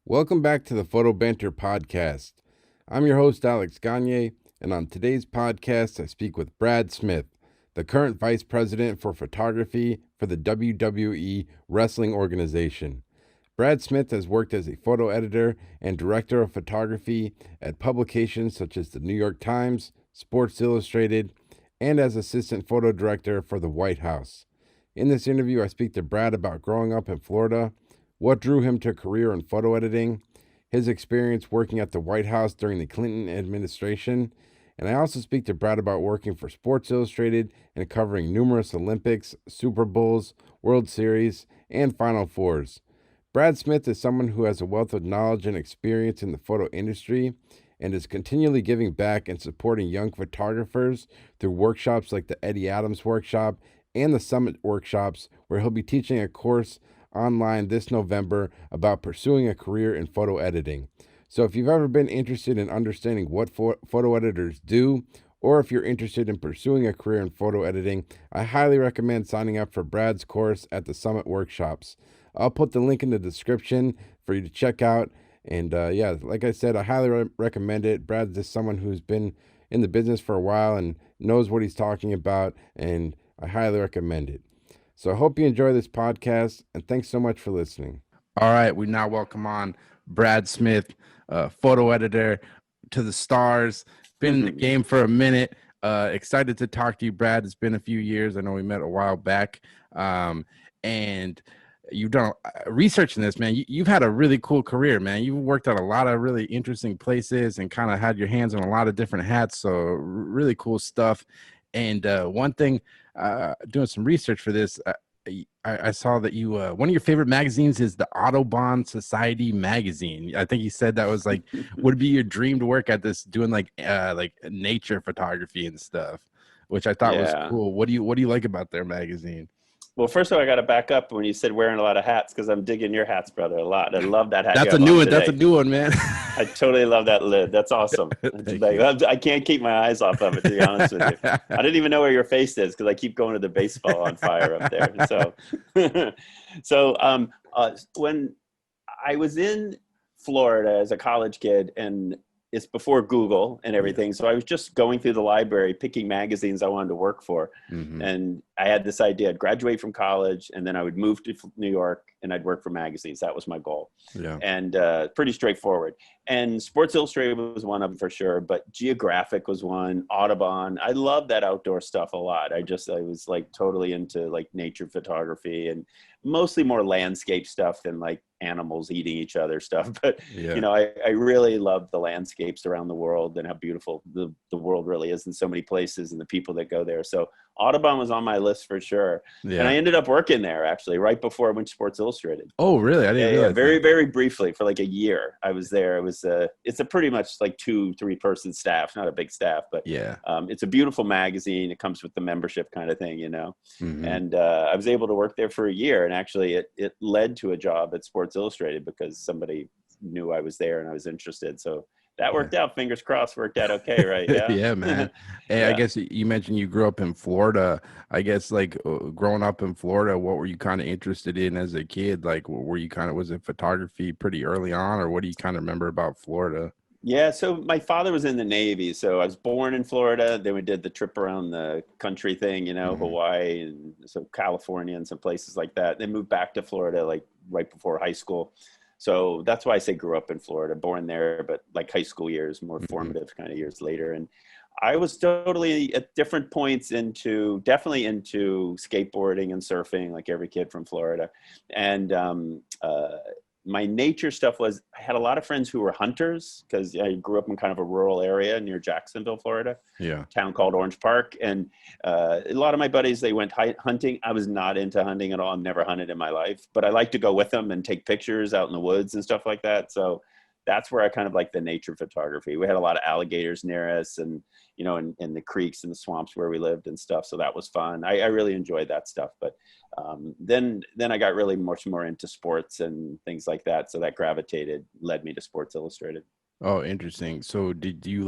Welcome back to the Photo Banter podcast. I'm your host, Alex Gagne, and on today's podcast, I speak with Brad Smith, the current vice president for photography for the WWE Wrestling Organization. Brad Smith has worked as a photo editor and director of photography at publications such as the New York Times, Sports Illustrated, and as assistant photo director for the White House. In this interview, I speak to Brad about growing up in Florida, what drew him to a career in photo editing, his experience working at the White House during the Clinton administration, and I also speak to Brad about working for Sports Illustrated and covering numerous Olympics, Super Bowls, World Series, and Final Fours. Brad Smith is someone who has a wealth of knowledge and experience in the photo industry and is continually giving back and supporting young photographers through workshops like the Eddie Adams Workshop and the Summit Workshops, where he'll be teaching a course online this November about pursuing a career in photo editing. So if you've ever been interested in understanding what photo editors do, or if you're interested in pursuing a career in photo editing, I highly recommend signing up for Brad's course at the Summit Workshops. I'll put the link in the description for you to check out. And like I said, I highly recommend it. Brad's just someone who's been in the business for a while and knows what he's talking about, and I highly recommend it. So I hope you enjoy this podcast, and thanks so much for listening. All right, we now welcome on Brad Smith, photo editor to the stars. Been in the game for a minute. Excited to talk to you, Brad. It's been a few years. I know we met a while back. And you've done research in this, man. You've had a really cool career, man. You've worked at a lot of really interesting places and kind of had your hands on a lot of different hats. So really cool stuff. And one thing, doing some research for this, I saw that you one of your favorite magazines is the Audubon Society magazine. I think you said that was like would be your dream to work at this, doing like nature photography and stuff, which I thought was cool. What do you like about their magazine? Well, first of all, I got to back up when you said wearing a lot of hats, because I'm digging your hats, brother, a lot. I love that hat. That's a new one. That's a new one, man. I totally love that lid. That's awesome. I can't keep my eyes off of it, to be honest with you. I didn't even know where your face is because I keep going to the baseball on fire up there. So, when I was in Florida as a college kid, and it's before Google and everything. So I was just going through the library, picking magazines I wanted to work for. Mm-hmm. And I had this idea: I'd graduate from college and then I would move to New York and I'd work for magazines. That was my goal. Yeah. And pretty straightforward. And Sports Illustrated was one of them for sure, but Geographic was one, Audubon. I love that outdoor stuff a lot. I was like totally into like nature photography and mostly more landscape stuff than like animals eating each other stuff. But, you know, I really love the landscapes around the world and how beautiful the world really is in so many places and the people that go there. So Audubon was on my list for sure. Yeah. And I ended up working there actually right before I went to Sports Illustrated. Oh, really? I didn't realize very, very briefly for like a year. I was there. It was it's a pretty much like 2-3 person staff, not a big staff, but it's a beautiful magazine. It comes with the membership kind of thing, you know. Mm-hmm. And I was able to work there for a year, and actually it led to a job at Sports Illustrated because somebody knew I was there and I was interested. So that worked out. Fingers crossed, worked out okay, right? Yeah, yeah, man. Hey, I guess you mentioned you grew up in Florida. I guess like growing up in Florida, what were you kind of interested in as a kid? Like, were you was it photography pretty early on, or what do you kind of remember about Florida? Yeah, so my father was in the Navy, so I was born in Florida. Then we did the trip around the country thing, you know, mm-hmm. Hawaii and so California and some places like that. Then moved back to Florida like right before high school. So that's why I say grew up in Florida, born there, but like high school years, more formative kind of years later. And I was totally at different points definitely into skateboarding and surfing, like every kid from Florida. And my nature stuff was, I had a lot of friends who were hunters because I grew up in kind of a rural area near Jacksonville, Florida, a town called Orange Park. And a lot of my buddies, they went hunting. I was not into hunting at all. I've never hunted in my life, but I like to go with them and take pictures out in the woods and stuff like that. So that's where I kind of like the nature photography. We had a lot of alligators near us and, you know, in the creeks and the swamps where we lived and stuff. So that was fun. I really enjoyed that stuff. But then I got really much more into sports and things like that. So that led me to Sports Illustrated. Oh, interesting. So did you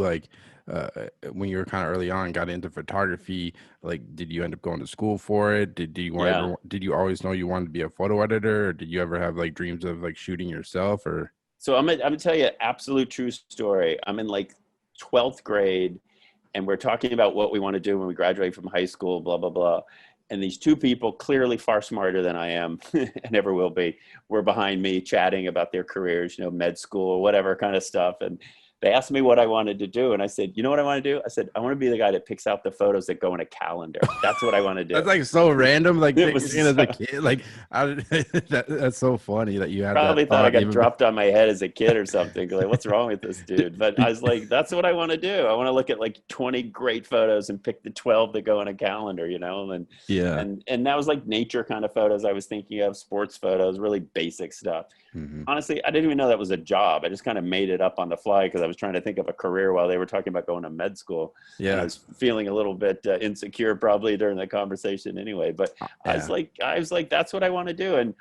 when you were kind of early on, got into photography, like, did you end up going to school for it? Did you always know you wanted to be a photo editor, or did you ever have like dreams of like shooting yourself or? So I'm gonna tell you an absolute true story. I'm in like 12th grade, and we're talking about what we want to do when we graduate from high school, blah, blah, blah. And these two people, clearly far smarter than I am and ever will be, were behind me chatting about their careers, med school or whatever kind of stuff. And they asked me what I wanted to do. And I said, you know what I want to do? I said, I want to be the guy that picks out the photos that go in a calendar. That's what I want to do. That's like so random. Like It was as a kid, like that's so funny that you had probably that thought I thought. got dropped on my head as a kid or something. Like, what's wrong with this dude? But I was like, that's what I want to do. I want to look at like 20 great photos and pick the 12 that go in a calendar, and Yeah. and that was like nature kind of photos I was thinking of, sports photos, really basic stuff. Mm-hmm. Honestly, I didn't even know that was a job. I just kind of made it up on the fly because I was trying to think of a career while they were talking about going to med school. Yeah. And I was feeling a little bit insecure probably during the conversation anyway. But Yeah. I was like, that's what I want to do. And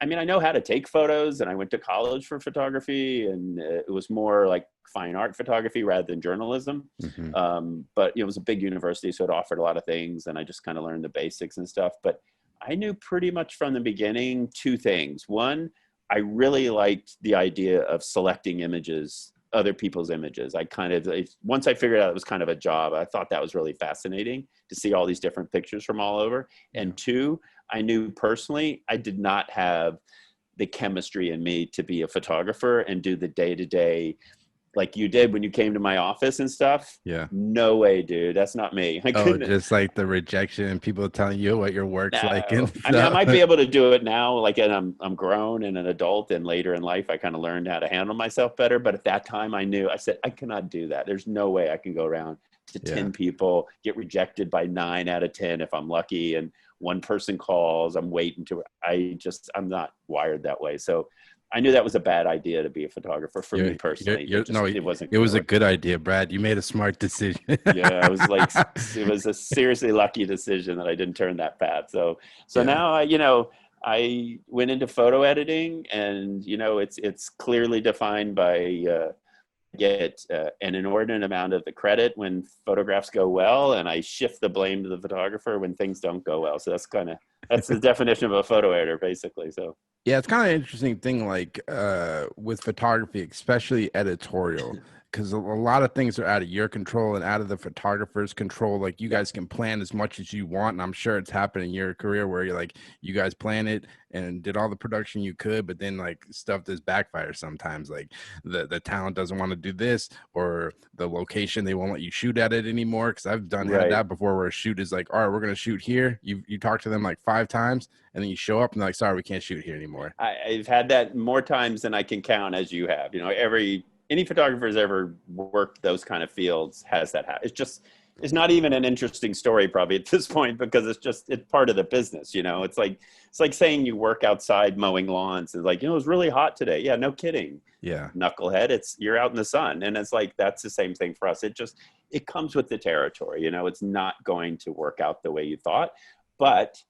I mean, I know how to take photos, and I went to college for photography, and it was more like fine art photography rather than journalism. Mm-hmm. But it was a big university, so it offered a lot of things, and I just kind of learned the basics and stuff. But I knew pretty much from the beginning two things. One, I really liked the idea of selecting images, other people's images. Once I figured out it was kind of a job, I thought that was really fascinating to see all these different pictures from all over. And two, I knew personally I did not have the chemistry in me to be a photographer and do the day-to-day like you did when you came to my office and stuff. Yeah. No way, dude. That's not me. Just like the rejection and people telling you what your work's like. And I mean, I might be able to do it now, like, and I'm grown and an adult, and later in life, I kind of learned how to handle myself better. But at that time I said, I cannot do that. There's no way I can go around to 10 people, get rejected by 9 out of 10 if I'm lucky, and one person calls, I'm waiting to, I'm not wired that way. So I knew that was a bad idea to be a photographer for me personally. It was a good idea, Brad. You made a smart decision. Yeah, it was a seriously lucky decision that I didn't turn that path. So now I went into photo editing, and it's clearly defined by get an inordinate amount of the credit when photographs go well, and I shift the blame to the photographer when things don't go well. So that's the definition of a photo editor, basically. So yeah, it's kind of an interesting thing, like with photography, especially editorial, because a lot of things are out of your control and out of the photographer's control. Like you guys can plan as much as you want, and I'm sure it's happened in your career where you guys plan it and did all the production you could, but then like stuff does backfire sometimes. Like the talent doesn't want to do this, or the location, they won't let you shoot at it anymore. Because I've had that before, where a shoot is like, all right, we're gonna shoot here. You talk to them like 5 times, and then you show up and they're like, sorry, we can't shoot here anymore. I've had that more times than I can count, as you have. Any photographer who's ever worked those kind of fields has that. It's not even an interesting story probably at this point, because it's part of the business. It's like saying you work outside mowing lawns. It's like, it was really hot today. Yeah, no kidding. Yeah. Knucklehead. You're out in the sun. And it's like, that's the same thing for us. It comes with the territory. It's not going to work out the way you thought, but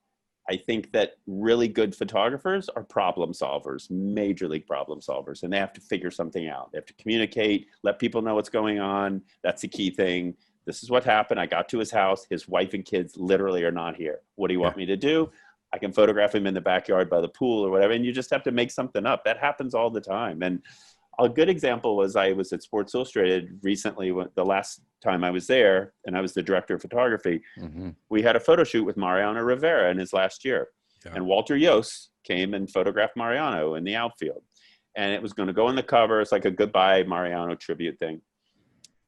I think that really good photographers are problem solvers, major league problem solvers, and they have to figure something out. They have to communicate, let people know what's going on. That's the key thing. This is what happened. I got to his house. His wife and kids literally are not here. What do you want me to do? I can photograph him in the backyard by the pool or whatever. And you just have to make something up. That happens all the time. And a good example was I was at Sports Illustrated recently, the last time I was there, and I was the director of photography. Mm-hmm. We had a photo shoot with Mariano Rivera in his last year. Yeah. And Walter Yost came and photographed Mariano in the outfield. And it was going to go on the cover. It's like a goodbye Mariano tribute thing.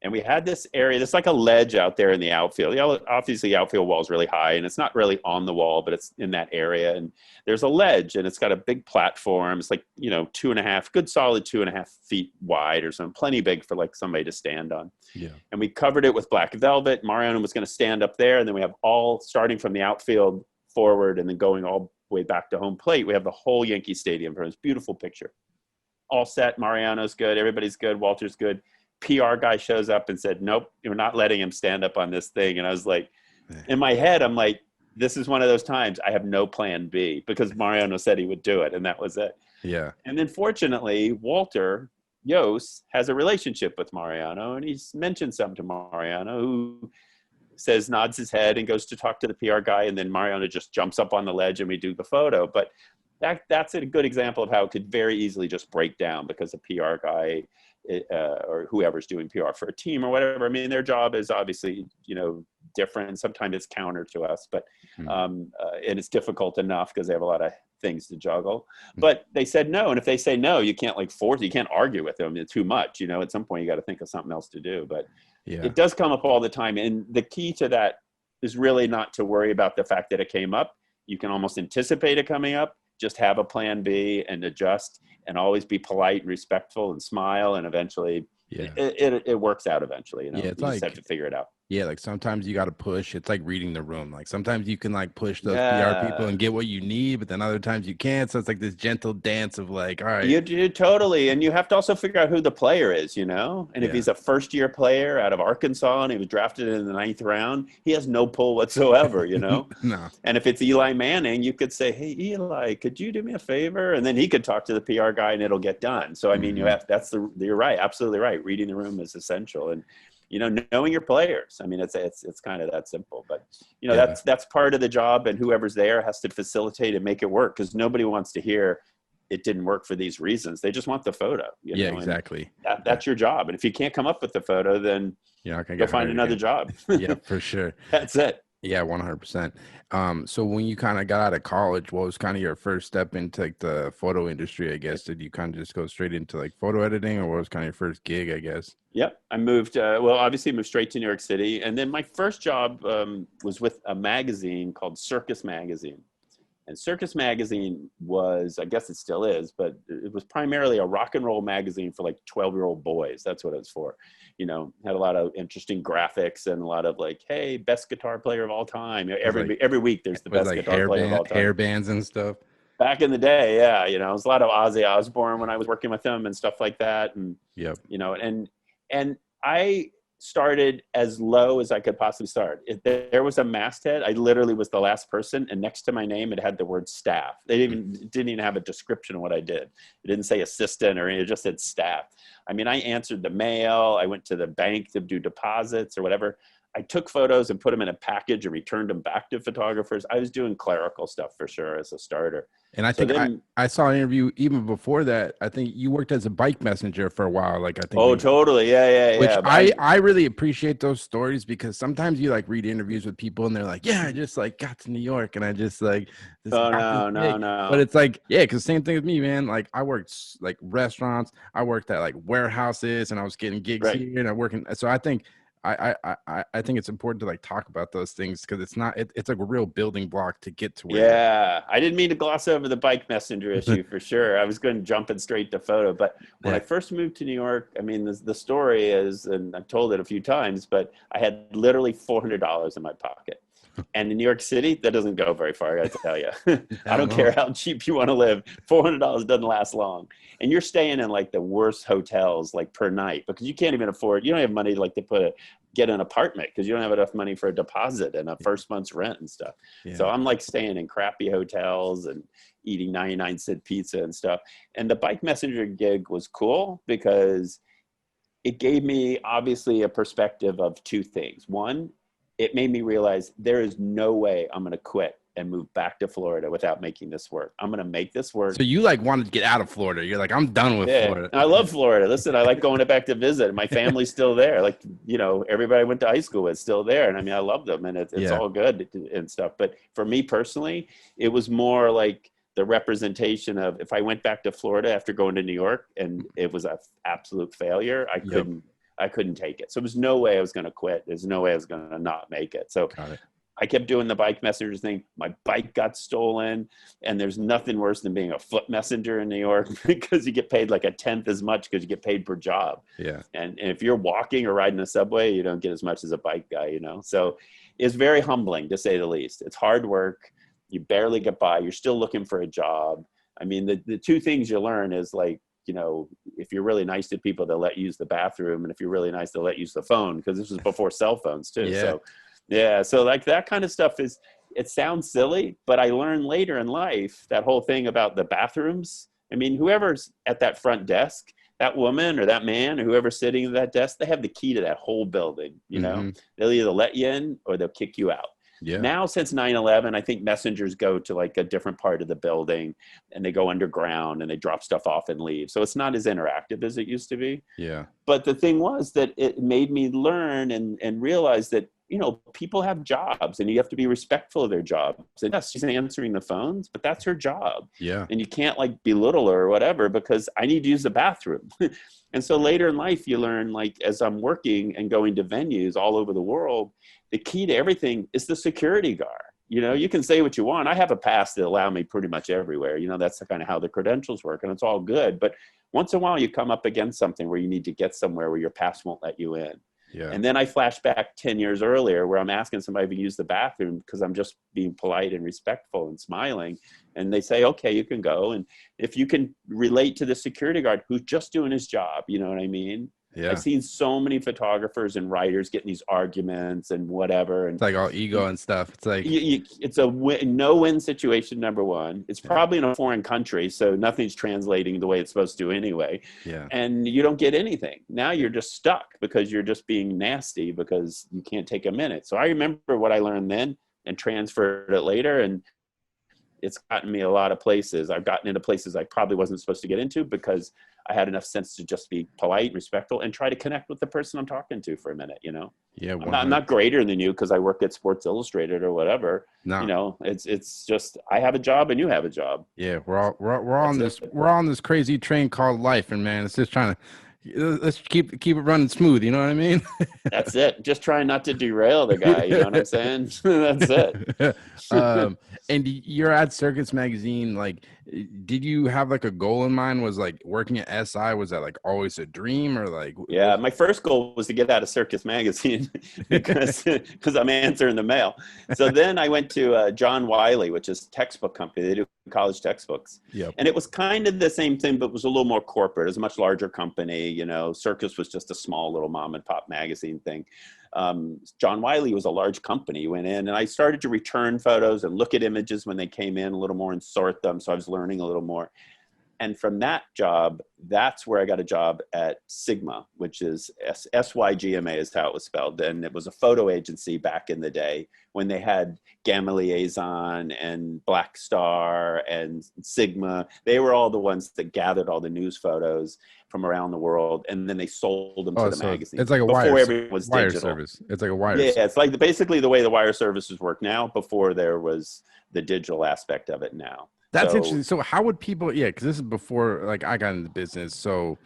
And we had this area, there's like a ledge out there in the outfield. Obviously, the outfield wall is really high, and it's not really on the wall, but it's in that area. And there's a ledge, and it's got a big platform. It's like, 2.5, good solid 2.5 feet wide or something, plenty big for like somebody to stand on. Yeah. And we covered it with black velvet. Mariano was going to stand up there, and then we have all starting from the outfield forward and then going all the way back to home plate. We have the whole Yankee Stadium for this beautiful picture. All set. Mariano's good. Everybody's good. Walter's good. PR guy shows up and said, nope, you're not letting him stand up on this thing. And I was like, in my head, I'm like, this is one of those times I have no plan B, because Mariano said he would do it. And that was it. Yeah. And then fortunately, Walter Yost has a relationship with Mariano, and he's mentioned something to Mariano, who nods his head and goes to talk to the PR guy. And then Mariano just jumps up on the ledge and we do the photo. But that's a good example of how it could very easily just break down because a PR guy or whoever's doing PR for a team or whatever. I mean, their job is obviously, different. Sometimes it's counter to us, but and it's difficult enough because they have a lot of things to juggle. But they said no, and if they say no, you can't you can't argue with them. It's too much. At some point you got to think of something else to do. But it does come up all the time, and the key to that is really not to worry about the fact that it came up. You can almost anticipate it coming up. Just have a plan B and adjust, and always be polite and respectful and smile, and eventually it works out eventually. You just have to figure it out. Yeah, like sometimes you got to push. It's like reading the room. Like sometimes you can like push those PR people and get what you need, but then other times you can't. So it's like this gentle dance of like, all right. You do totally. And you have to also figure out who the player is, And if he's a first-year player out of Arkansas and he was drafted in the 9th round, he has no pull whatsoever, No. And if it's Eli Manning, you could say, hey, Eli, could you do me a favor? And then he could talk to the PR guy and it'll get done. So, I mean, you're right. Absolutely right. Reading the room is essential. And, knowing your players. I mean, it's kind of that simple, but that's part of the job, and whoever's there has to facilitate and make it work, because nobody wants to hear it didn't work for these reasons. They just want the photo. Exactly. That's your job. And if you can't come up with the photo, then you're not gonna go find another job. Yeah, for sure. That's it. Yeah, 100%. So when you kind of got out of college, what was kind of your first step into like the photo industry, I guess? Did you kind of just go straight into like photo editing, or what was kind of your first gig, I guess? Yep. I moved, obviously moved straight to New York City. And then my first job was with a magazine called Circus Magazine. And Circus Magazine was, I guess it still is, but it was primarily a rock and roll magazine for like 12-year-old boys. That's what it was for. Had a lot of interesting graphics and a lot of like, hey, best guitar player of all time. Every week there's the best guitar player of all time. Hair bands and stuff. Back in the day, yeah. It was a lot of Ozzy Osbourne when I was working with him and stuff like that. And, and I started as low as I could possibly start. There was a masthead. I literally was the last person, and next to my name it had the word staff. They didn't even have a description of what I did. It didn't say assistant or anything. It just said staff. I mean, I answered the mail. I went to the bank to do deposits or whatever. I took photos and put them in a package and returned them back to photographers. I was doing clerical stuff for sure as a starter. And I think I saw an interview even before that. I think you worked as a bike messenger for a while. Like I think. Oh, totally. Yeah. Which I really appreciate those stories, because sometimes you like read interviews with people and they're like, yeah, I just like got to New York and I just like. No. But it's like, yeah, because same thing with me, man. Like I worked like restaurants. I worked at like warehouses, and I was getting gigs here and I'm working. So I think. I think it's important to like talk about those things, because it's like a real building block to get to where. Yeah, I didn't mean to gloss over the bike messenger issue for sure. I was going to jump in straight to photo, but when I first moved to New York, I mean, the story is, and I've told it a few times, but I had literally $400 in my pocket. And in New York City, that doesn't go very far, I tell you. I don't care how cheap you want to live. $400 doesn't last long. And you're staying in like the worst hotels like per night, because you can't even afford, you don't have money like to get an apartment, because you don't have enough money for a deposit and a first month's rent and stuff. Yeah. So I'm like staying in crappy hotels and eating 99-cent pizza and stuff. And the bike messenger gig was cool because it gave me obviously a perspective of two things. One, it made me realize there is no way I'm going to quit and move back to Florida without making this work. I'm going to make this work. So you like wanted to get out of Florida. You're like, I'm done with Florida. I love Florida. Listen, I like going back to visit. My family's still there. Like, everybody I went to high school with is still there. And I mean, I love them, and it's all good and stuff. But for me personally, it was more like the representation of, if I went back to Florida after going to New York and it was an absolute failure, I couldn't take it. So there's no way I was going to quit. There's no way I was going to not make it. So I kept doing the bike messenger thing. My bike got stolen, and there's nothing worse than being a foot messenger in New York, because you get paid like a tenth as much because you get paid per job. Yeah. And if you're walking or riding a subway, you don't get as much as a bike guy, So it's very humbling, to say the least. It's hard work. You barely get by. You're still looking for a job. I mean, the two things you learn is like, if you're really nice to people, they'll let you use the bathroom. And if you're really nice, they'll let you use the phone, because this was before cell phones too. Yeah. So like that kind of stuff it sounds silly, but I learned later in life, that whole thing about the bathrooms. I mean, whoever's at that front desk, that woman or that man or whoever's sitting at that desk, they have the key to that whole building. They'll either let you in or they'll kick you out. Yeah. Now, since 9/11, I think messengers go to like a different part of the building and they go underground and they drop stuff off and leave. So it's not as interactive as it used to be. Yeah. But the thing was that it made me learn and realize that, you know, people have jobs and you have to be respectful of their jobs. And yes, she's answering the phones, but that's her job. Yeah. And you can't like belittle her or whatever because I need to use the bathroom. And so later in life, you learn, like, as I'm working and going to venues all over the world, the key to everything is the security guard. You know, you can say what you want. I have a pass that allow me pretty much everywhere. You know, that's kind of how the credentials work, and it's all good. But once in a while, you come up against something where you need to get somewhere where your pass won't let you in. Yeah. And then I flash back 10 years earlier where I'm asking somebody to use the bathroom because I'm just being polite and respectful and smiling. And they say, okay, you can go. And if you can relate to the security guard who's just doing his job, you know what I mean? Yeah. I've seen so many photographers and writers getting these arguments and whatever. And It's like all ego and stuff. It's like, it's a no-win situation, number one. It's probably in a foreign country, so nothing's translating the way it's supposed to anyway. yeah. And you don't get anything. Now you're just stuck because you're just being nasty because you can't take a minute. So I remember what I learned then and transferred it later, and it's gotten me a lot of places. I've gotten into places I probably wasn't supposed to get into because I had enough sense to just be polite, respectful, and try to connect with the person I'm talking to for a minute, you know? Yeah. I'm not greater than you because I work at Sports Illustrated or whatever. No. You know, it's just, I have a job and you have a job. Yeah. We're on this crazy train called life. And man, it's just trying to, let's keep it running smooth. You know what I mean? That's it. Just trying not to derail the guy. You know what I'm saying? That's it. And you're at Circus Magazine. Like, did you have like a goal in mind? Was like working at SI, was that like always a dream, or like? Yeah, my first goal was to get out of Circus Magazine because I'm answering the mail. So then I went to John Wiley, which is a textbook company. They do college textbooks. Yep. And it was kind of the same thing, but it was a little more corporate. It was a much larger company. You know, Circus was just a small little mom and pop magazine thing. John Wiley was a large company. He went in and I started to return photos and look at images when they came in a little more and sort them. So I was learning a little more. And from that job, that's where I got a job at Sigma, which is SYGMA is how it was spelled. And it was a photo agency back in the day when they had Gamma Liaison and Black Star and Sigma. They were all the ones that gathered all the news photos from around the world, and then they sold them to the magazine. It's like a before everything was wire digital. service. It's like a wire. Yeah, it's like basically the way the wire services work now. Before there was the digital aspect of it now. That's interesting. So how would people, because this is before like I got into business. So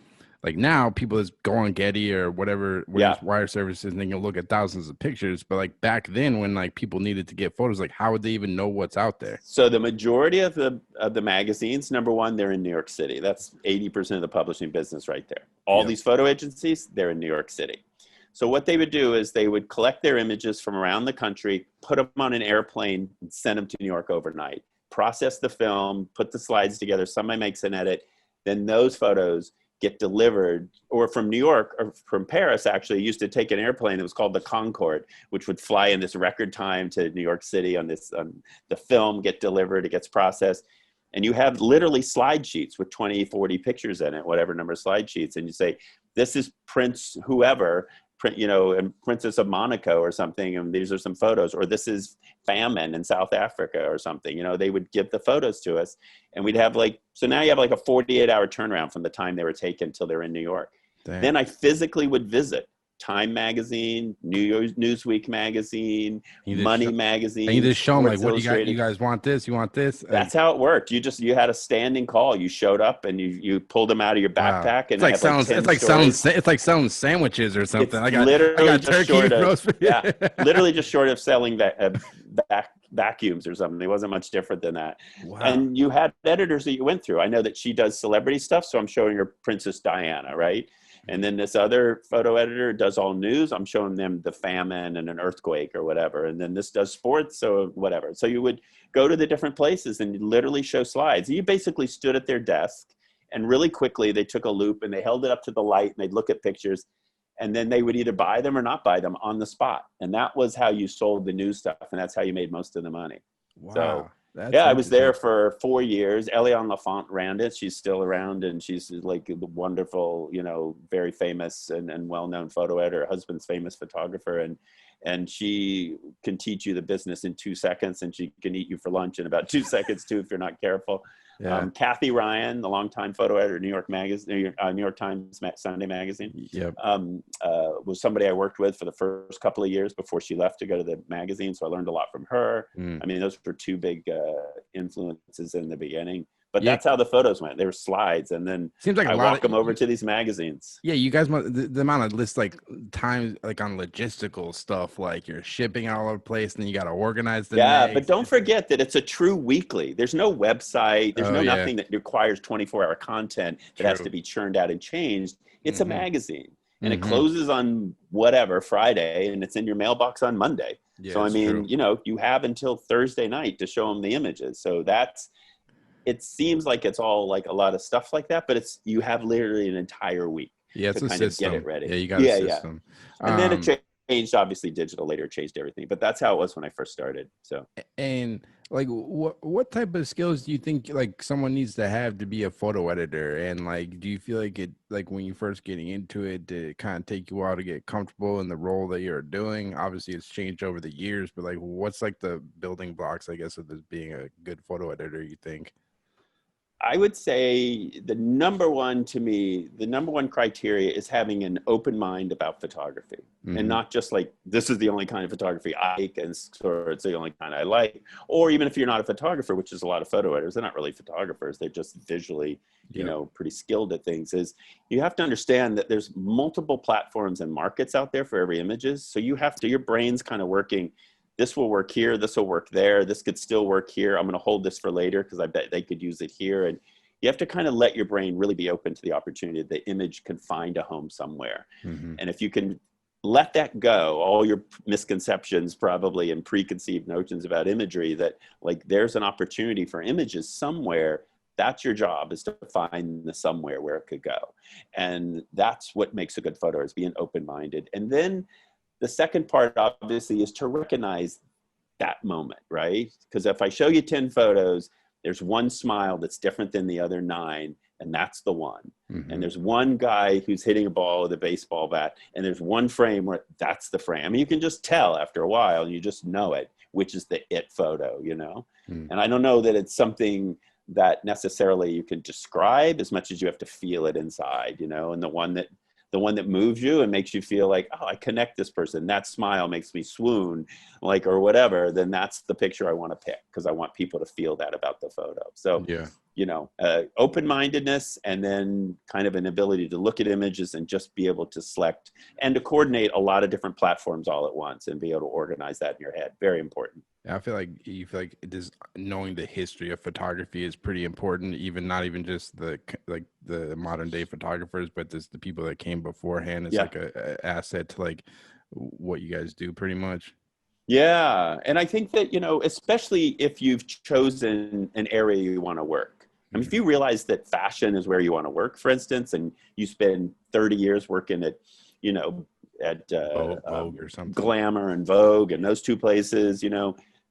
like now people just go on Getty or whatever wire services and they can look at thousands of pictures. But like back then when like people needed to get photos, like how would they even know what's out there? So the majority of the magazines, number one, they're in New York City. That's 80% of the publishing business right there. All these photo agencies, they're in New York City. So what they would do is they would collect their images from around the country, put them on an airplane, and send them to New York overnight. Process the film, put the slides together, somebody makes an edit, then those photos get delivered, or from New York or from Paris, actually, used to take an airplane that was called the Concorde, which would fly in this record time to New York City on the film, get delivered, it gets processed. And you have literally slide sheets with 20, 40 pictures in it, whatever number of slide sheets. And you say, this is Prince whoever, and Princess of Monaco or something, and these are some photos, or this is famine in South Africa or something. They would give the photos to us, and we'd have so now you have like a 48-hour turnaround from the time they were taken till they're in New York. Damn. Then I physically would visit Time Magazine, Newsweek Magazine, Money Magazine. And you just show them like, what do you got? You guys want this? You want this? That's how it worked. You had a standing call. You showed up and you pulled them out of your backpack. And it's like selling sandwiches or something. I got turkey roast. Literally just short of selling vacuums or something. It wasn't much different than that. Wow. And you had editors that you went through. I know that she does celebrity stuff, so I'm showing her Princess Diana, right? And then this other photo editor does all news. I'm showing them the famine and an earthquake or whatever. And then this does sports, so whatever. So you would go to the different places and literally show slides. You basically stood at their desk, and really quickly they took a loop and they held it up to the light and they'd look at pictures, and then they would either buy them or not buy them on the spot. And that was how you sold the news stuff, and that's how you made most of the money. Wow. So That's Yeah, I was there interesting. for 4 years. Eliane Lafont ran it. She's still around, and she's like the wonderful, very famous and well-known photo editor. Her husband's famous photographer, and she can teach you the business in 2 seconds, and she can eat you for lunch in about 2 seconds too if you're not careful. Yeah. Kathy Ryan, the longtime photo editor, New York Magazine, New York Times Sunday Magazine, Yep. was somebody I worked with for the first couple of years before she left to go to the magazine. So I learned a lot from her. Mm. I mean, those were two big influences in the beginning. But Yeah. that's how the photos went. They were slides, and then Seems like I a lot walk them over to these magazines. Yeah, you guys the amount of list like times like on logistical stuff, like you're shipping all over the place, and then you got to organize the Yeah, but next. don't forget that it's a true weekly. There's no website. There's Oh no yeah, nothing that requires 24-hour content that has to true. be churned out and changed. It's a Mm-hmm. magazine, and it Mm-hmm. closes on whatever Friday, and it's in your mailbox on Monday. Yeah, So I it's true. mean, you have until Thursday night to show them the images. So it seems like it's all like a lot of stuff like that, but you have literally an entire week Yeah, to it's a kind of get it system. ready. Yeah, you got a Yeah, yeah. system. And then it changed, obviously digital later changed everything, but that's how it was when I first started. So And like, what type of skills do you think like someone needs to have to be a photo editor? And like, do you feel like it like when you first getting into it, did it kind of take you a while to get comfortable in the role that you're doing? Obviously, it's changed over the years, but like, what's like the building blocks, I guess, of this being a good photo editor? You think? I would say the number one criteria is having an open mind about photography, and Mm-hmm. not just like, this is the only kind of photography I like, and or it's the only kind I like. Or even if you're not a photographer, which is a lot of photo editors, they're not really photographers. They're just visually, Yep. pretty skilled at things. Is you have to understand that there's multiple platforms and markets out there for every images. So your brain's kind of working. This will work here, this will work there, this could still work here. I'm going to hold this for later because I bet they could use it here. And you have to kind of let your brain really be open to the opportunity that the image can find a home somewhere. Mm-hmm. And if you can let that go, all your misconceptions probably and preconceived notions about imagery, that like there's an opportunity for images somewhere, that's your job, is to find the somewhere where it could go. And that's what makes a good photo, is being open-minded. And then the second part, obviously, is to recognize that moment, right? Because if I show you 10 photos, there's one smile that's different than the other 9, and that's the one. Mm-hmm. And there's one guy who's hitting a ball with a baseball bat, and there's one frame where that's the frame. I mean, you can just tell after a while, and you just know it, which is the it photo, Mm-hmm. And I don't know that it's something that necessarily you can describe as much as you have to feel it inside, and the one that moves you and makes you feel like, oh, I connect this person, that smile makes me swoon, like, or whatever, then that's the picture I want to pick, because I want people to feel that about the photo. So, Yeah. open-mindedness, and then kind of an ability to look at images and just be able to select and to coordinate a lot of different platforms all at once and be able to organize that in your head. Very important. I feel like just knowing the history of photography is pretty important. Even not even just the modern day photographers, but just the people that came beforehand. Is Yeah. like a asset to like what you guys do, pretty much. Yeah. And I think that, especially if you've chosen an area you want to work. I mean, if you realize that fashion is where you want to work, for instance, and you spend 30 years working at, Vogue or something. Glamour and Vogue and those two places,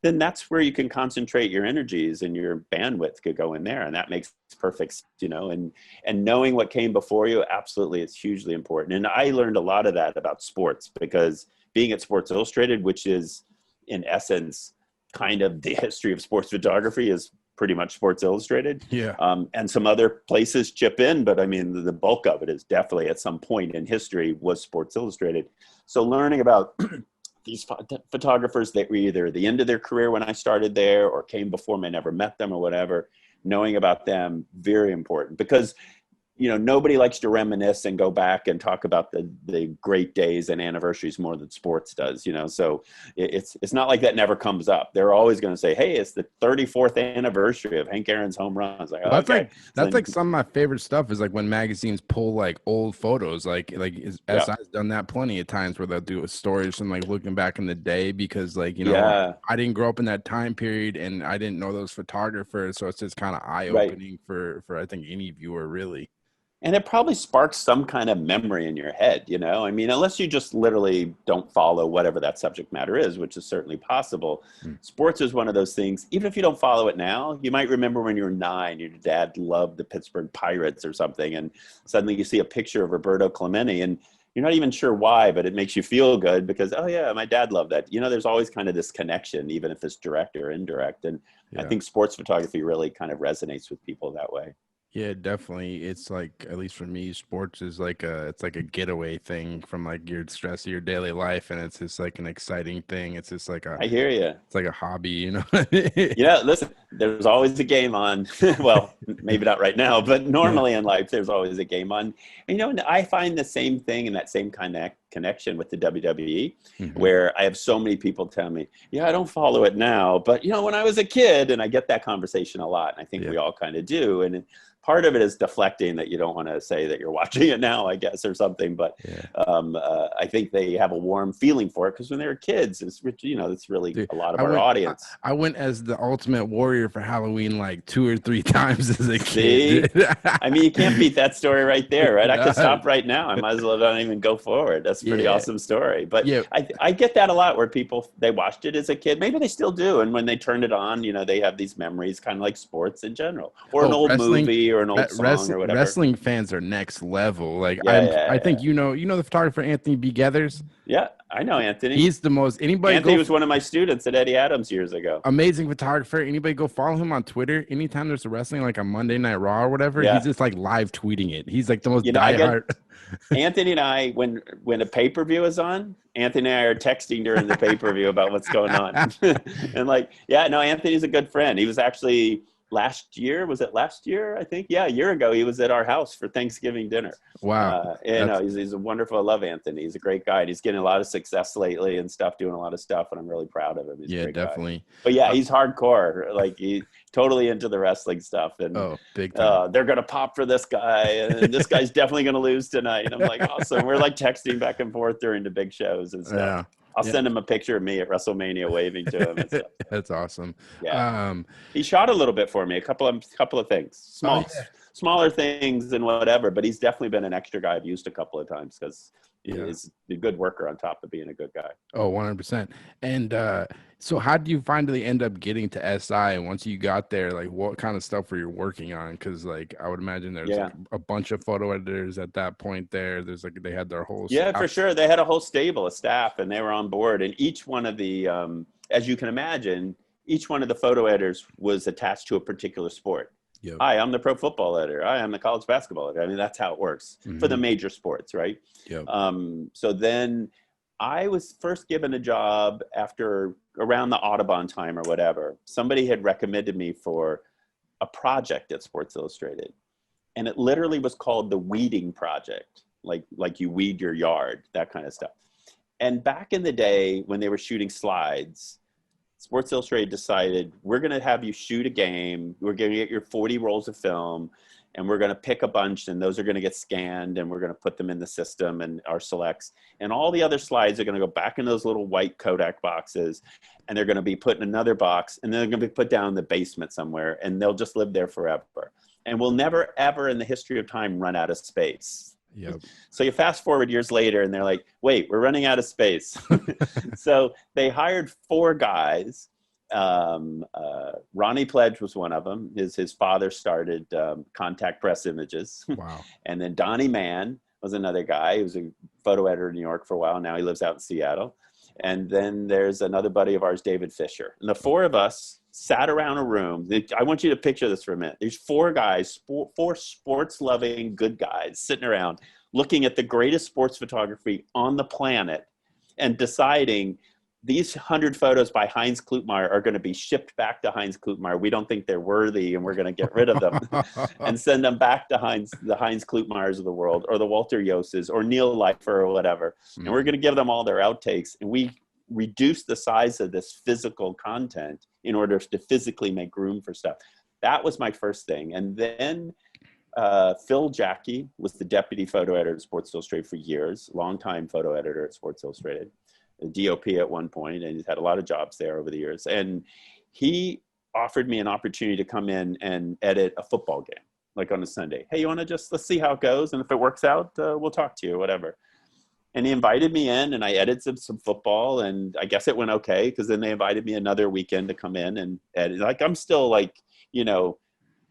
then that's where you can concentrate your energies, and your bandwidth could go in there. And that makes perfect, and knowing what came before you, absolutely, it's hugely important. And I learned a lot of that about sports, because being at Sports Illustrated, which is in essence kind of the history of sports photography, is pretty much Sports Illustrated. Yeah. And some other places chip in, but I mean, the bulk of it is definitely at some point in history was Sports Illustrated. So learning about these photographers that were either at the end of their career when I started there, or came before me, I never met them or whatever, knowing about them, very important, because nobody likes to reminisce and go back and talk about the great days and anniversaries more than sports does, So it's not like that never comes up. They're always going to say, hey, it's the 34th anniversary of Hank Aaron's home runs. Like, Well, okay. That's like some of my favorite stuff is like when magazines pull like old photos, SI's done that plenty of times, where they'll do a story from like looking back in the day, because like, I didn't grow up in that time period and I didn't know those photographers. So it's just kind of eye opening for I think any viewer, really. And it probably sparks some kind of memory in your head, you know? I mean, unless you just literally don't follow whatever that subject matter is, which is certainly possible. Mm. Sports is one of those things, even if you don't follow it now, you might remember when you were 9, your dad loved the Pittsburgh Pirates or something, and suddenly you see a picture of Roberto Clemente, and you're not even sure why, but it makes you feel good because, oh yeah, my dad loved that. You know, there's always kind of this connection, even if it's direct or indirect. And I Yeah. think sports photography really kind of resonates with people that way. Yeah, definitely. It's like, at least for me, sports is like it's like a getaway thing from like your stress of your daily life, and it's just like an exciting thing. It's just like I hear you. it's like a hobby, you know? Yeah, listen, there's always a game on. Well, maybe not right now, but Yeah. normally in life, there's always a game on. And, you know, and I find the same thing and that same kind of connection with the WWE, Hmm. where I have so many people tell me, yeah, I don't follow it now, but, you know, when I was a kid, and I get that conversation a lot, and I think Yeah. we all kind of do. And part of it is deflecting that you don't want to say that you're watching it now, I guess, or something. But Yeah. I think they have a warm feeling for it because when they were kids, it's, you know, it's really Dude, a lot of I our went audience. I went as the Ultimate Warrior for Halloween like 2 or 3 times as a kid. See, I mean, you can't beat that story right there, right? I could No. stop right now. I might as well not even go forward. That's a pretty Yeah. awesome story. But Yeah. I get that a lot where people, they watched it as a kid. Maybe they still do. And when they turned it on, you know, they have these memories, kind of like sports in general, or an Oh, old movie or an old song or whatever. wrestling fans are next level. Like Yeah, yeah, I yeah. think you know the photographer Anthony B. Gethers. Yeah, I know Anthony. He's the most anybody Anthony go was one of my students at Eddie Adams years ago. amazing photographer. Anybody go follow him on Twitter. Anytime there's a wrestling like a Monday Night Raw or whatever, he's Yeah. just like live tweeting it. He's like the most You know, I get diehard. Anthony and I, when a pay-per-view is on, Anthony and I are texting during the pay-per-view about what's going on. And like, yeah, no, Anthony's a good friend. He was actually last year, was it last year? I think, yeah, a year ago, he was at our house for Thanksgiving dinner. Wow. You That's know, he's a wonderful, I love Anthony. He's a great guy. And he's getting a lot of success lately and stuff, doing a lot of stuff. And I'm really proud of him. He's a yeah, great guy. definitely. But yeah, Uh, he's hardcore. Like he's totally into the wrestling stuff. And oh, big time. they're going to pop for this guy. And this guy's definitely going to lose tonight. And I'm like, awesome. We're like texting back and forth during the big shows and stuff. Yeah. I'll Yeah. send him a picture of me at WrestleMania waving to him and stuff. That's awesome. Yeah. Um, He shot a little bit for me, a couple of things, oh yeah. smaller things and whatever. But he's definitely been an extra guy I've used a couple of times because Yeah. he's a good worker on top of being a good guy. Oh, 100%. And so how do you finally end up getting to SI? And once you got there, like what kind of stuff were you working on? Because like I would imagine there's Yeah. like a bunch of photo editors at that point there. There's like they had their whole Yeah, staff. for sure. They had a whole stable of staff, and they were on board. And each one of the, as you can imagine, each one of the photo editors was attached to a particular sport. Yep. Hi, I'm the pro football editor. Hi, I'm the college basketball editor. I mean, that's how it works for the major sports, right? Yep. So then I was first given a job after around the Audubon time or whatever. Somebody had recommended me for a project at Sports Illustrated. And it literally was called the Weeding Project, like you weed your yard, that kind of stuff. And back in the day when they were shooting slides, Sports Illustrated decided, we're going to have you shoot a game. We're going to get your 40 rolls of film, and we're going to pick a bunch, and those are going to get scanned, and we're going to put them in the system and our selects. And all the other slides are going to go back in those little white Kodak boxes, and they're going to be put in another box, and then they're going to be put down in the basement somewhere, and they'll just live there forever. And we'll never, ever in the history of time run out of space. Yep. So you fast forward years later and they're like, wait, we're running out of space. So they hired 4 guys. Ronnie Pledge was one of them. His father started Contact Press Images. Wow. And then Donnie Mann was another guy. He was a photo editor in New York for a while. Now he lives out in Seattle. And then there's another buddy of ours, David Fisher. And the 4 of us sat around a room. I want you to picture this for a minute. There's 4 guys, 4 sports-loving good guys sitting around looking at the greatest sports photography on the planet and deciding these 100 photos by Heinz Klutmeyer are going to be shipped back to Heinz Klutmeyer. We don't think they're worthy and we're going to get rid of them and send them back to the Heinz Klutmeyers of the world or the Walter Yoses or Neil Leifer or whatever. And we're going to give them all their outtakes. And we reduce the size of this physical content in order to physically make room for stuff. That was my first thing. And then Phil Jackie was the deputy photo editor at Sports Illustrated for years, longtime photo editor at Sports Illustrated, a DOP at one point, and he's had a lot of jobs there over the years. And he offered me an opportunity to come in and edit a football game, like on a Sunday. Hey, you want to let's see how it goes. And if it works out, we'll talk to you or whatever. And he invited me in, and I edited some football, and I guess it went okay, because then they invited me another weekend to come in and edit. Like, I'm still like,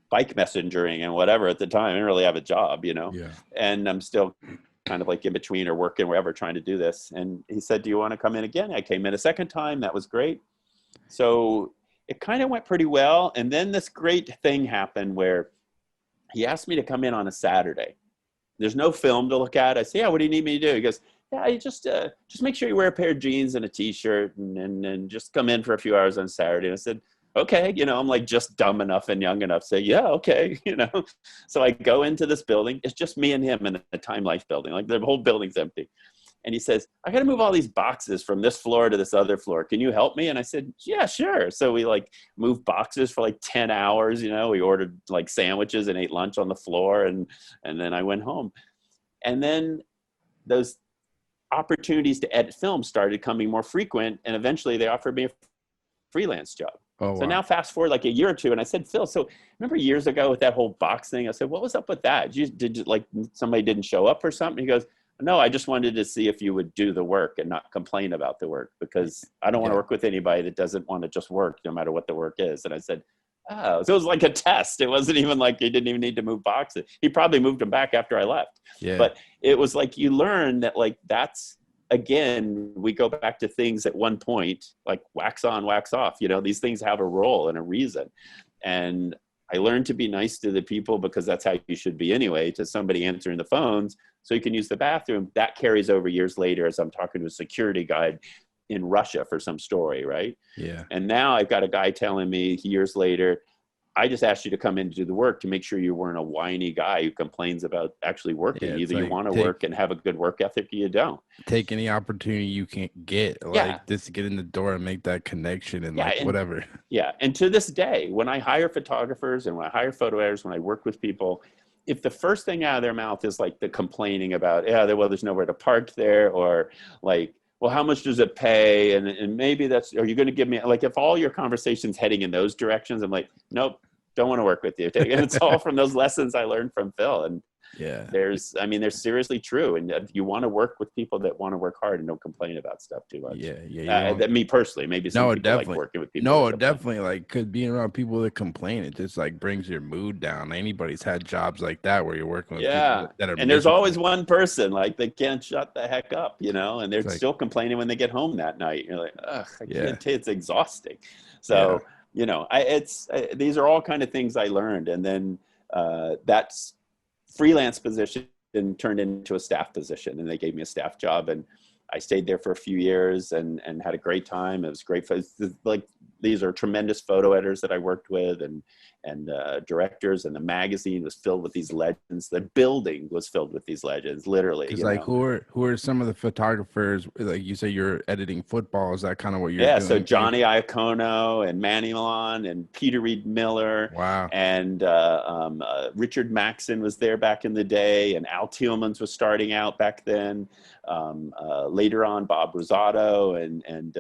bike messengering and whatever at the time. I didn't really have a job, Yeah. and I'm still kind of like in between or working wherever trying to do this. And he said, do you want to come in again? I came in a second time. That was great. So it kind of went pretty well. And then this great thing happened where he asked me to come in on a Saturday. There's no film to look at. I say, yeah, what do you need me to do? He goes, yeah, you just make sure you wear a pair of jeans and a t-shirt and just come in for a few hours on Saturday. And I said, okay, I'm like just dumb enough and young enough to say, yeah, okay, So I go into this building. It's just me and him in the Time Life building. Like, the whole building's empty. And he says, I got to move all these boxes from this floor to this other floor. Can you help me? And I said, yeah, sure. So we like moved boxes for like 10 hours. We ordered like sandwiches and ate lunch on the floor. And then I went home. And then those opportunities to edit film started coming more frequent. And eventually they offered me a freelance job. Oh, so wow. now fast forward like a year or two, and I said, Phil, so remember years ago with that whole box thing? I said, what was up with that? Did you like somebody didn't show up or something? He goes, no, I just wanted to see if you would do the work and not complain about the work, because I don't want to work with anybody that doesn't want to just work no matter what the work is. And I said, oh, so it was like a test. It wasn't even like he didn't even need to move boxes. He probably moved them back after I left. Yeah. But it was like, you learn that, like, that's, again, we go back to things at one point, like wax on, wax off. These things have a role and a reason. And I learned to be nice to the people, because that's how you should be anyway, to somebody answering the phones so you can use the bathroom. That carries over years later as I'm talking to a security guide in Russia for some story, right? Yeah. And now I've got a guy telling me years later, I just asked you to come in to do the work to make sure you weren't a whiny guy who complains about actually working. Yeah, Either like, you want to work and have a good work ethic, or you don't. Take any opportunity you can get, like just to get in the door and make that connection and whatever. Yeah. And to this day, when I hire photographers and when I hire photo editors, when I work with people, if the first thing out of their mouth is like the complaining about, there's nowhere to park there, or like, well, how much does it pay? And maybe are you going to give me, like, if all your conversation's heading in those directions, I'm like, nope, don't want to work with you. And it's all from those lessons I learned from Phil. And they're seriously true. And you want to work with people that want to work hard and don't complain about stuff too much. That me personally, maybe some people definitely like working with people. Definitely, like, cause being around people that complain, it just like brings your mood down. Anybody's had jobs like that where you're working with people that are, and there's always one person like they can't shut the heck up, and they're still complaining when they get home that night. You're like, ugh, I can't tell, it's exhausting. So these are all kind of things I learned, and then that's freelance position turned into a staff position, and they gave me a staff job, and I stayed there for a few years and had a great time. It was great. Like, these are tremendous photo editors that I worked with, and directors, and the magazine was filled with these legends. The building was filled with these legends, literally. It's like, who are some of the photographers? Like, you say you're editing football. Is that kind of what you're doing? So Johnny Iacono and Manny Milan and Peter Reed Miller. Wow. And Richard Maxson was there back in the day, and Al Tielmans was starting out back then. Later on, Bob Rosato and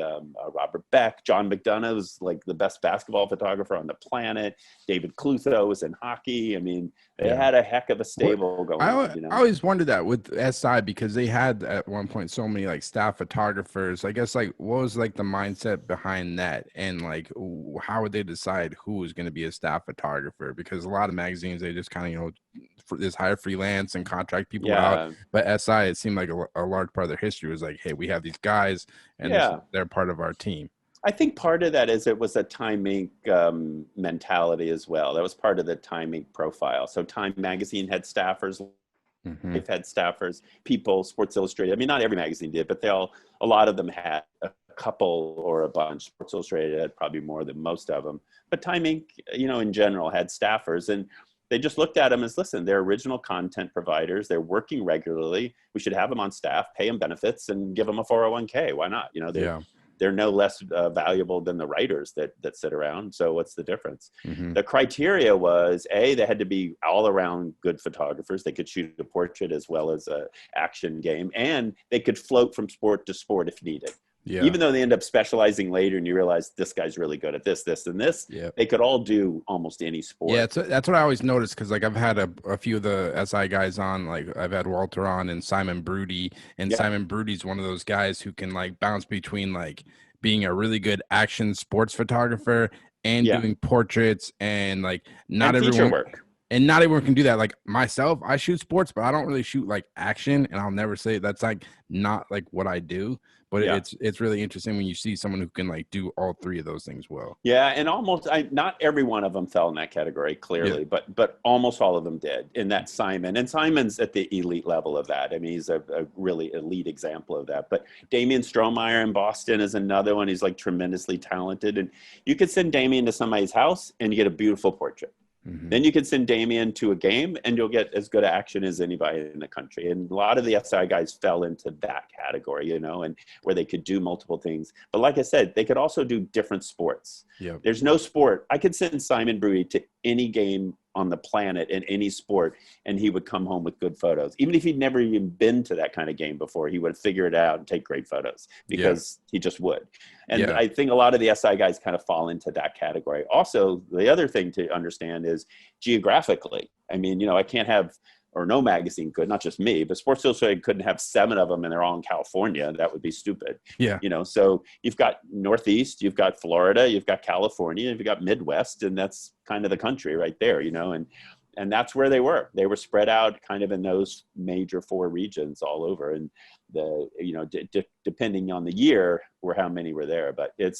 Robert Beck. John McDonough was like the best basketball photographer on the planet. David Clutho was in hockey. I mean, they had a heck of a stable going on. I always wondered that with SI, because they had at one point so many like staff photographers. I guess, like, what was like the mindset behind that, and like how would they decide who was going to be a staff photographer? Because a lot of magazines, they just kind of just hire freelance and contract people out. But SI, it seemed like a large part of their history was like, hey, we have these guys, and they're part of our team. I think part of that is it was a Time Inc. Mentality as well. That was part of the Time Inc. profile. So Time Magazine had staffers. They've had staffers. People, Sports Illustrated. I mean, not every magazine did, but a lot of them had a couple or a bunch. Sports Illustrated had probably more than most of them. But Time Inc., in general, had staffers. And they just looked at them as, listen, they're original content providers. They're working regularly. We should have them on staff, pay them benefits, and give them a 401k. Why not? They're no less valuable than the writers that sit around. So what's the difference? The criteria was, they had to be all around good photographers. They could shoot a portrait as well as a action game, and they could float from sport to sport if needed. Yeah. Even though they end up specializing later and you realize this guy's really good at this, this, and this, Yeah. they could all do almost any sport. Yeah, that's what I always noticed, because like I've had a few of the SI guys on, like I've had Walter on and Simon Broody, and Yeah. Simon Broody's one of those guys who can like bounce between like being a really good action sports photographer and Yeah. doing portraits, and like And feature work. not everyone can do that. Like myself, I shoot sports, but I don't really shoot like action, and I'll never say that's like not like what I do. But Yeah. it's really interesting when you see someone who can like do all three of those things well. Yeah, and almost not every one of them fell in that category, clearly, but almost all of them did. In that Simon, and Simon's at the elite level of that. I mean, he's a really elite example of that. But Damien Strohmeyer in Boston is another one. He's like tremendously talented, and you could send Damien to somebody's house and you get a beautiful portrait. Mhm. Then you can send Damien to a game and you'll get as good action as anybody in the country. And a lot of the SI guys fell into that category, you know, and where they could do multiple things. But like I said, they could also do different sports. Yeah. There's no sport. I could send Simon Broody to any game on the planet in any sport, and he would come home with good photos. Even if he'd never even been to that kind of game before, he would figure it out and take great photos because he just would. And I think a lot of the SI guys kind of fall into that category. Also, the other thing to understand is geographically. I mean, you know, I can't have, or no magazine could, not just me, but Sports Illustrated couldn't have 7 of them and they're all in California. That would be stupid. Yeah. You know, so you've got Northeast, you've got Florida, you've got California, you've got Midwest, and that's kind of the country right there, you know, and that's where they were. They were spread out kind of in those major 4 regions all over. And the, you know, depending on the year or how many were there, but it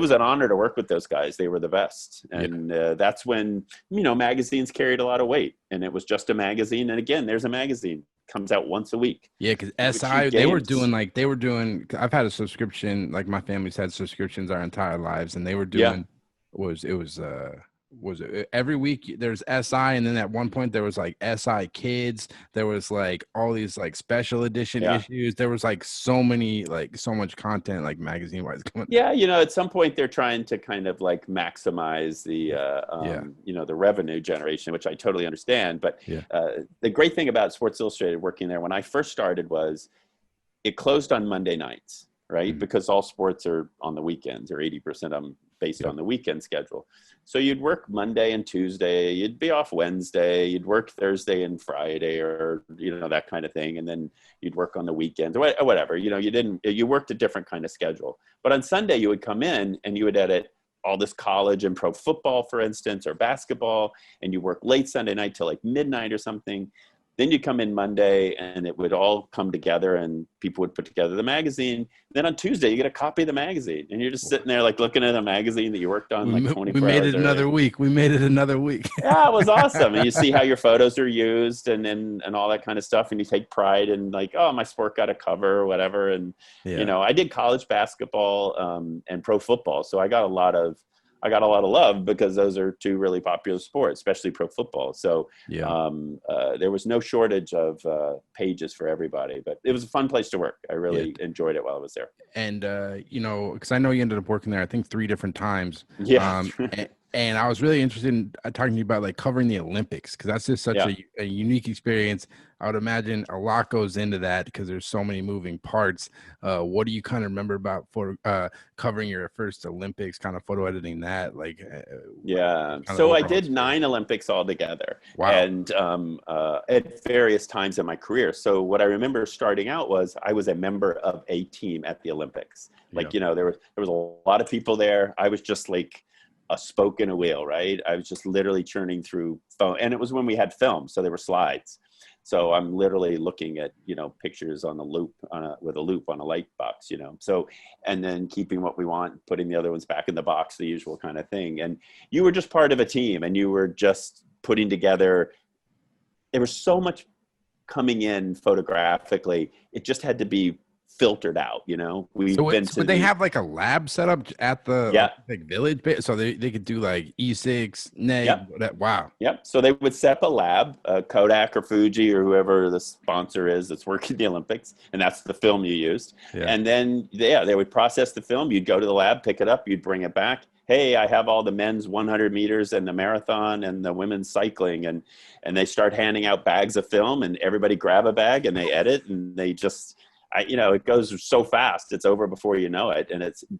was an honor to work with those guys. They were the best. And that's when, you know, magazines carried a lot of weight, and it was just a magazine. And again, there's a magazine comes out once a week. Yeah, because SI, they were doing, I've had a subscription, like my family's had subscriptions our entire lives, and they were doing, was it every week there's SI, and then at one point there was like SI Kids, there was like all these like special edition issues, there was like so much content like magazine wise coming. Yeah, you know, at some point they're trying to kind of like maximize the you know, the revenue generation, which I totally understand. But the great thing about Sports Illustrated working there when I first started was it closed on Monday nights, right? Because all sports are on the weekends, or 80% of them based on the weekend schedule. So you'd work Monday and Tuesday, you'd be off Wednesday, you'd work Thursday and Friday, or, you know, that kind of thing. And then you'd work on the weekends or whatever, you know, you worked a different kind of schedule. But on Sunday you would come in and you would edit all this college and pro football, for instance, or basketball, and you work late Sunday night till like midnight or something. Then you come in Monday and it would all come together and people would put together the magazine. Then on Tuesday, you get a copy of the magazine and you're just sitting there like looking at a magazine that you worked on like 24 hours. We made it another week. We made it another week. Yeah, it was awesome. And you see how your photos are used and all that kind of stuff. And you take pride in like, oh, my sport got a cover or whatever. And, you know, I did college basketball and pro football. So I got a lot of love because those are 2 really popular sports, especially pro football. So there was no shortage of pages for everybody, but it was a fun place to work. I really enjoyed it while I was there. And, you know, because I know you ended up working there, I think 3 different times. Yeah. And I was really interested in talking to you about like covering the Olympics, because that's just such a unique experience. I would imagine a lot goes into that because there's so many moving parts. What do you kind of remember about for covering your first Olympics, kind of photo editing that? Like, so I did 9 Olympics altogether. Wow. And at various times in my career. So what I remember starting out was I was a member of a team at the Olympics. Like, you know, there was a lot of people there. I was just like a spoke in a wheel, right? I was just literally churning through phone, and it was when we had film, so there were slides. So I'm literally looking at, you know, pictures on the loop with a loop on a light box, you know. So, and then keeping what we want, putting the other ones back in the box, the usual kind of thing. And you were just part of a team, and you were just putting together. There was so much coming in photographically. It just had to be filtered out, you know. But they have like a lab set up at the like village bit, so they could do like E6 neg. Wow. So they would set up a lab, Kodak or Fuji or whoever the sponsor is that's working the Olympics, and that's the film you used. And then they would process the film. You'd go to the lab, pick it up, you'd bring it back. Hey, I have all the men's 100 meters and the marathon and the women's cycling, and they start handing out bags of film, and everybody grab a bag and they edit, and they just, it goes so fast. It's over before you know it.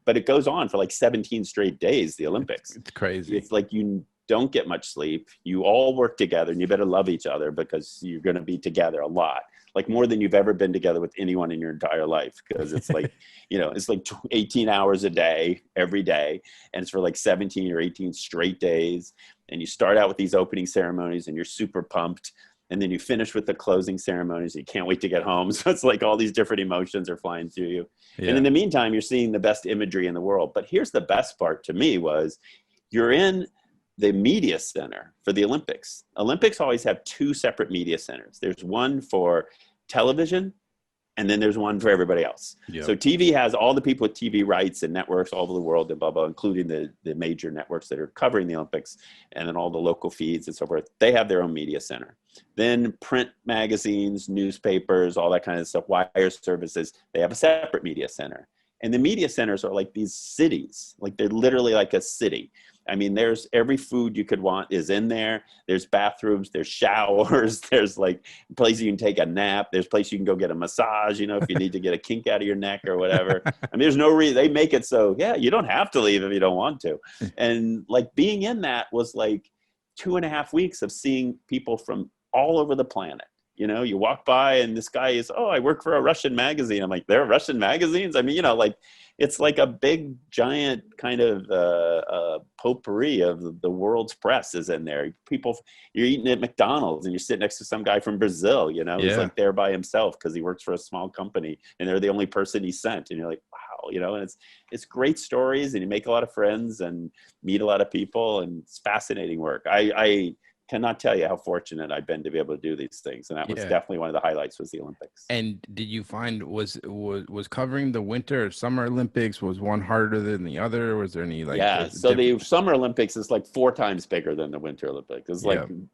But it goes on for like 17 straight days, the Olympics. It's crazy. It's like you don't get much sleep. You all work together, and you better love each other because you're going to be together a lot, like more than you've ever been together with anyone in your entire life. Because it's like, it's like 18 hours a day, every day. And it's for like 17 or 18 straight days. And you start out with these opening ceremonies and you're super pumped. And then you finish with the closing ceremonies. You can't wait to get home. So it's like all these different emotions are flying through you. Yeah. And in the meantime, you're seeing the best imagery in the world. But here's the best part to me was you're in the media center for the Olympics. Olympics always have two separate media centers. There's one for television, and then there's one for everybody else. Yep. So TV has all the people with TV rights and networks all over the world and blah, blah, including the major networks that are covering the Olympics, and then all the local feeds and so forth. They have their own media center. Then print magazines, newspapers, all that kind of stuff, wire services, they have a separate media center. And the media centers are like these cities, like they're literally like a city. I mean, there's every food you could want is in there. There's bathrooms, there's showers, there's like places you can take a nap. There's places you can go get a massage, if you need to get a kink out of your neck or whatever. I mean, there's no reason. They make it so, you don't have to leave if you don't want to. And like being in that was like 2.5 weeks of seeing people from all over the planet. You walk by and this guy is, I work for a Russian magazine. I'm like, there are Russian magazines? I mean, like it's like a big giant kind of potpourri of the world's press is in there. People, you're eating at McDonald's and you're sitting next to some guy from Brazil, he's like there by himself because he works for a small company and they're the only person he sent. And you're like, wow, and it's great stories and you make a lot of friends and meet a lot of people and it's fascinating work. I cannot tell you how fortunate I've been to be able to do these things, and that was definitely one of the highlights was the Olympics. And did you find was covering the Winter or Summer Olympics, was one harder than the other? Was there any so the Summer Olympics is like 4 times bigger than the Winter Olympics.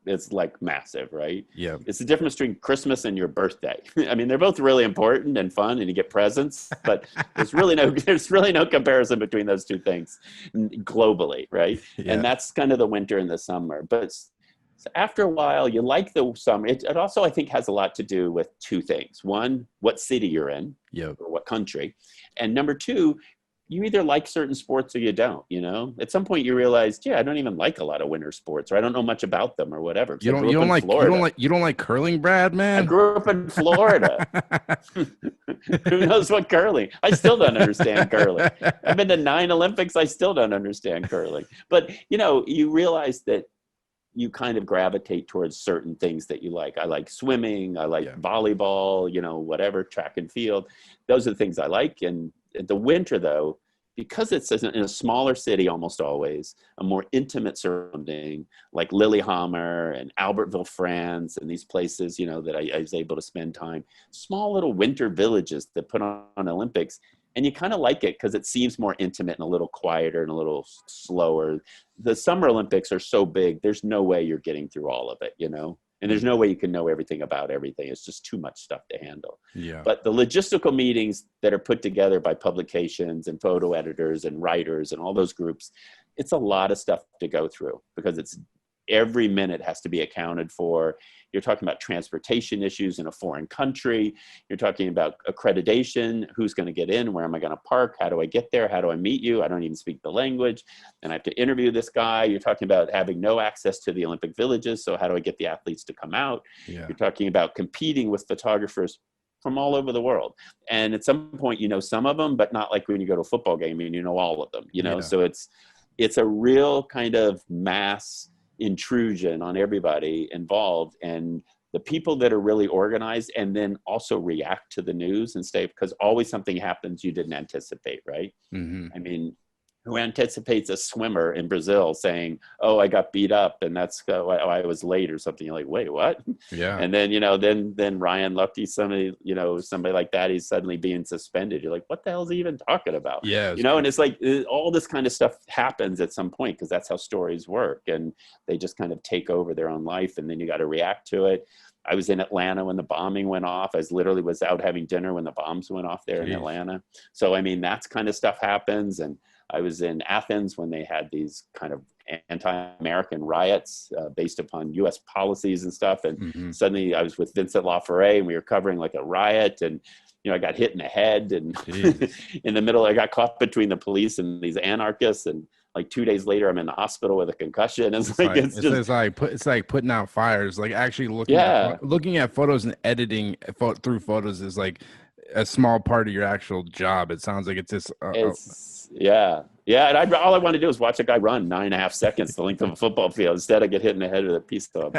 It's like massive, right? Yeah, it's the difference between Christmas and your birthday. I mean, they're both really important and fun, and you get presents, but there's really no comparison between those two things globally, right? And that's kind of the winter and the summer, but so after a while, you like the summer. It also, I think, has a lot to do with 2 things. One, what city you're in, or what country. And number 2, you either like certain sports or you don't, At some point you realize, I don't even like a lot of winter sports, or I don't know much about them or whatever. You don't like curling, Brad, man? I grew up in Florida. Who knows what curling? I still don't understand curling. I've been to 9 Olympics. I still don't understand curling. But, you realize that you kind of gravitate towards certain things that you like. I like swimming. I like volleyball, whatever, track and field. Those are the things I like. And the winter, though, because it's in a smaller city almost always, a more intimate surrounding, like Lillehammer and Albertville, France, and these places, that I was able to spend time. Small little winter villages that put on Olympics. And you kind of like it because it seems more intimate and a little quieter and a little slower. The Summer Olympics are so big, there's no way you're getting through all of it, And there's no way you can know everything about everything. It's just too much stuff to handle. Yeah. But the logistical meetings that are put together by publications and photo editors and writers and all those groups, it's a lot of stuff to go through because it's every minute has to be accounted for. You're talking about transportation issues in a foreign country. You're talking about accreditation. Who's going to get in? Where am I going to park? How do I get there? How do I meet you? I don't even speak the language. And I have to interview this guy. You're talking about having no access to the Olympic villages. So how do I get the athletes to come out? Yeah. You're talking about competing with photographers from all over the world. And at some point, some of them, but not like when you go to a football game and all of them, So it's a real kind of mass intrusion on everybody involved, and the people that are really organized and then also react to the news and stay, because always something happens you didn't anticipate, right? Mm-hmm. I mean, who anticipates a swimmer in Brazil saying, I got beat up and that's I was late or something? You're like, wait, what? Yeah. And then, then Ryan Lucky, somebody like that, he's suddenly being suspended. You're like, what the hell is he even talking about? Yeah. And it's like all this kind of stuff happens at some point because that's how stories work. And they just kind of take over their own life and then you got to react to it. I was in Atlanta when the bombing went off. I literally was out having dinner when the bombs went off there in Atlanta. So, I mean, that's kind of stuff happens. And I was in Athens when they had these kind of anti-American riots based upon U.S. policies and stuff. And suddenly I was with Vincent LaForest, and we were covering like a riot, and I got hit in the head, and in the middle, I got caught between the police and these anarchists, and like 2 days later, I'm in the hospital with a concussion. It's like putting out fires. Like actually looking at photos and editing through photos is like a small part of your actual job. It sounds like it's just yeah. And all I want to do is watch a guy run 9.5 seconds the length of a football field instead of get hit in the head with a piece of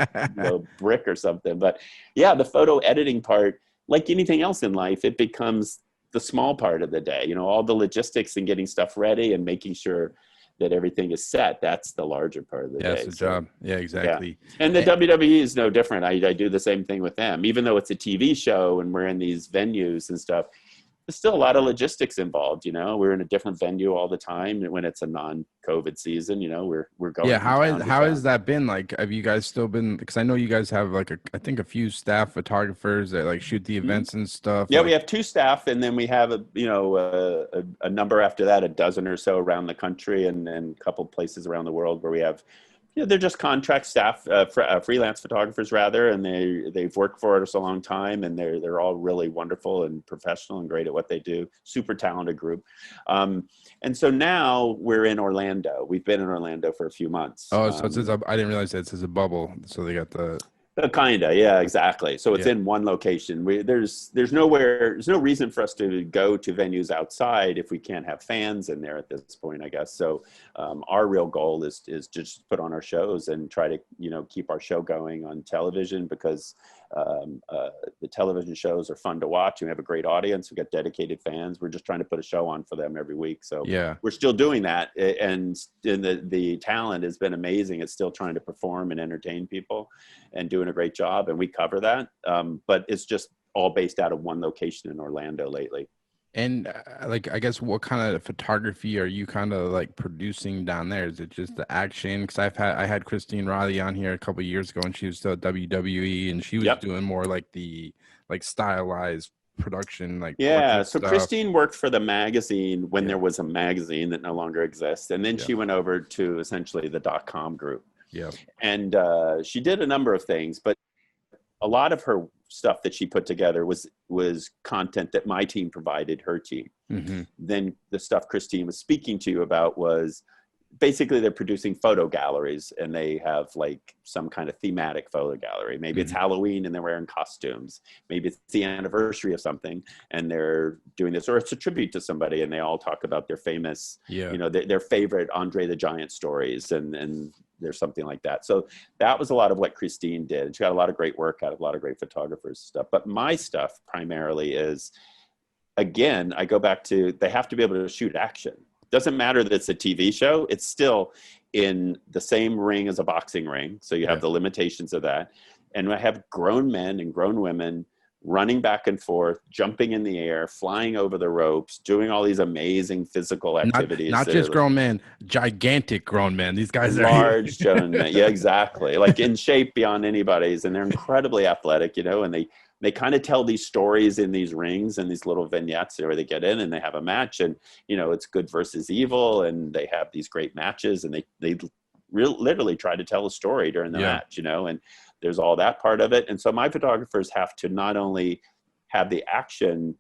brick or something. But yeah, the photo editing part, like anything else in life, it becomes the small part of the day. All the logistics and getting stuff ready and making sure that everything is set. That's the larger part of the day. That's the job. Yeah, exactly. Yeah. And the WWE is no different. I do the same thing with them. Even though it's a TV show and we're in these venues and stuff, there's still a lot of logistics involved. We're in a different venue all the time. When it's a non-COVID season, we're going. Yeah. How has that been? Like, have you guys still been? Because I know you guys have like I think a few staff photographers that like shoot the events and stuff. Yeah, we have 2 staff, and then we have a number after that, a dozen or so around the country, and a couple places around the world where we have. They're just contract staff, freelance photographers rather, and they've worked for us a long time, and they're all really wonderful and professional and great at what they do. Super talented group, and so now we're in Orlando. We've been in Orlando for a few months. Oh, so I didn't realize that it's a bubble. So they got the. Kinda, yeah, exactly. So it's in one location. There's no reason for us to go to venues outside if we can't have fans in there at this point, I guess. So our real goal is to just put on our shows and try to keep our show going on television, because the television shows are fun to watch. We have a great audience. We got dedicated fans. We're just trying to put a show on for them every week. So we're still doing that, and the talent has been amazing. It's still trying to perform and entertain people and doing a great job, and we cover that. But it's just all based out of one location in Orlando lately. And like, I guess, what kind of photography are you kind of like producing down there? Is it just the action? Because I had Christine Riley on here a couple of years ago, and she was still at WWE, and she was doing more like the stylized production, like so stuff. Christine worked for the magazine when there was a magazine that no longer exists, and then she went over to essentially the .com group. Yeah, and she did a number of things, but a lot of her stuff that she put together was content that my team provided her team. Then the stuff Christine was speaking to you about was basically they're producing photo galleries, and they have like some kind of thematic photo gallery. Maybe it's Halloween and they're wearing costumes. Maybe it's the anniversary of something and they're doing this, or it's a tribute to somebody and they all talk about their famous, their favorite Andre the Giant stories, and there's something like that. So that was a lot of what Christine did. She got a lot of great work out of a lot of great photographers stuff. But my stuff primarily is, again, I go back to, they have to be able to shoot action. Doesn't matter that it's a TV show. It's still in the same ring as a boxing ring. So you have the limitations of that. And I have grown men and grown women running back and forth, jumping in the air, flying over the ropes, doing all these amazing physical activities. Not just grown men, gigantic grown men. These guys are large grown men. Yeah, exactly. Like in shape beyond anybody's, and they're incredibly athletic, and they kind of tell these stories in these rings and these little vignettes where they get in and they have a match, and it's good versus evil, and they have these great matches, and they literally try to tell a story during the match, and there's all that part of it. And so my photographers have to not only have the action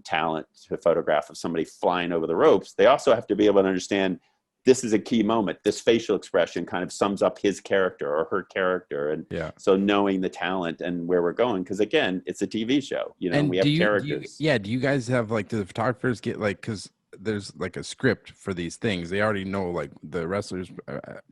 talent to photograph of somebody flying over the ropes, they also have to be able to understand this is a key moment. This facial expression kind of sums up his character or her character. And so knowing the talent and where we're going, because again, it's a TV show, and we have characters. Do you guys have do the photographers get because there's like a script for these things? They already know, like the wrestlers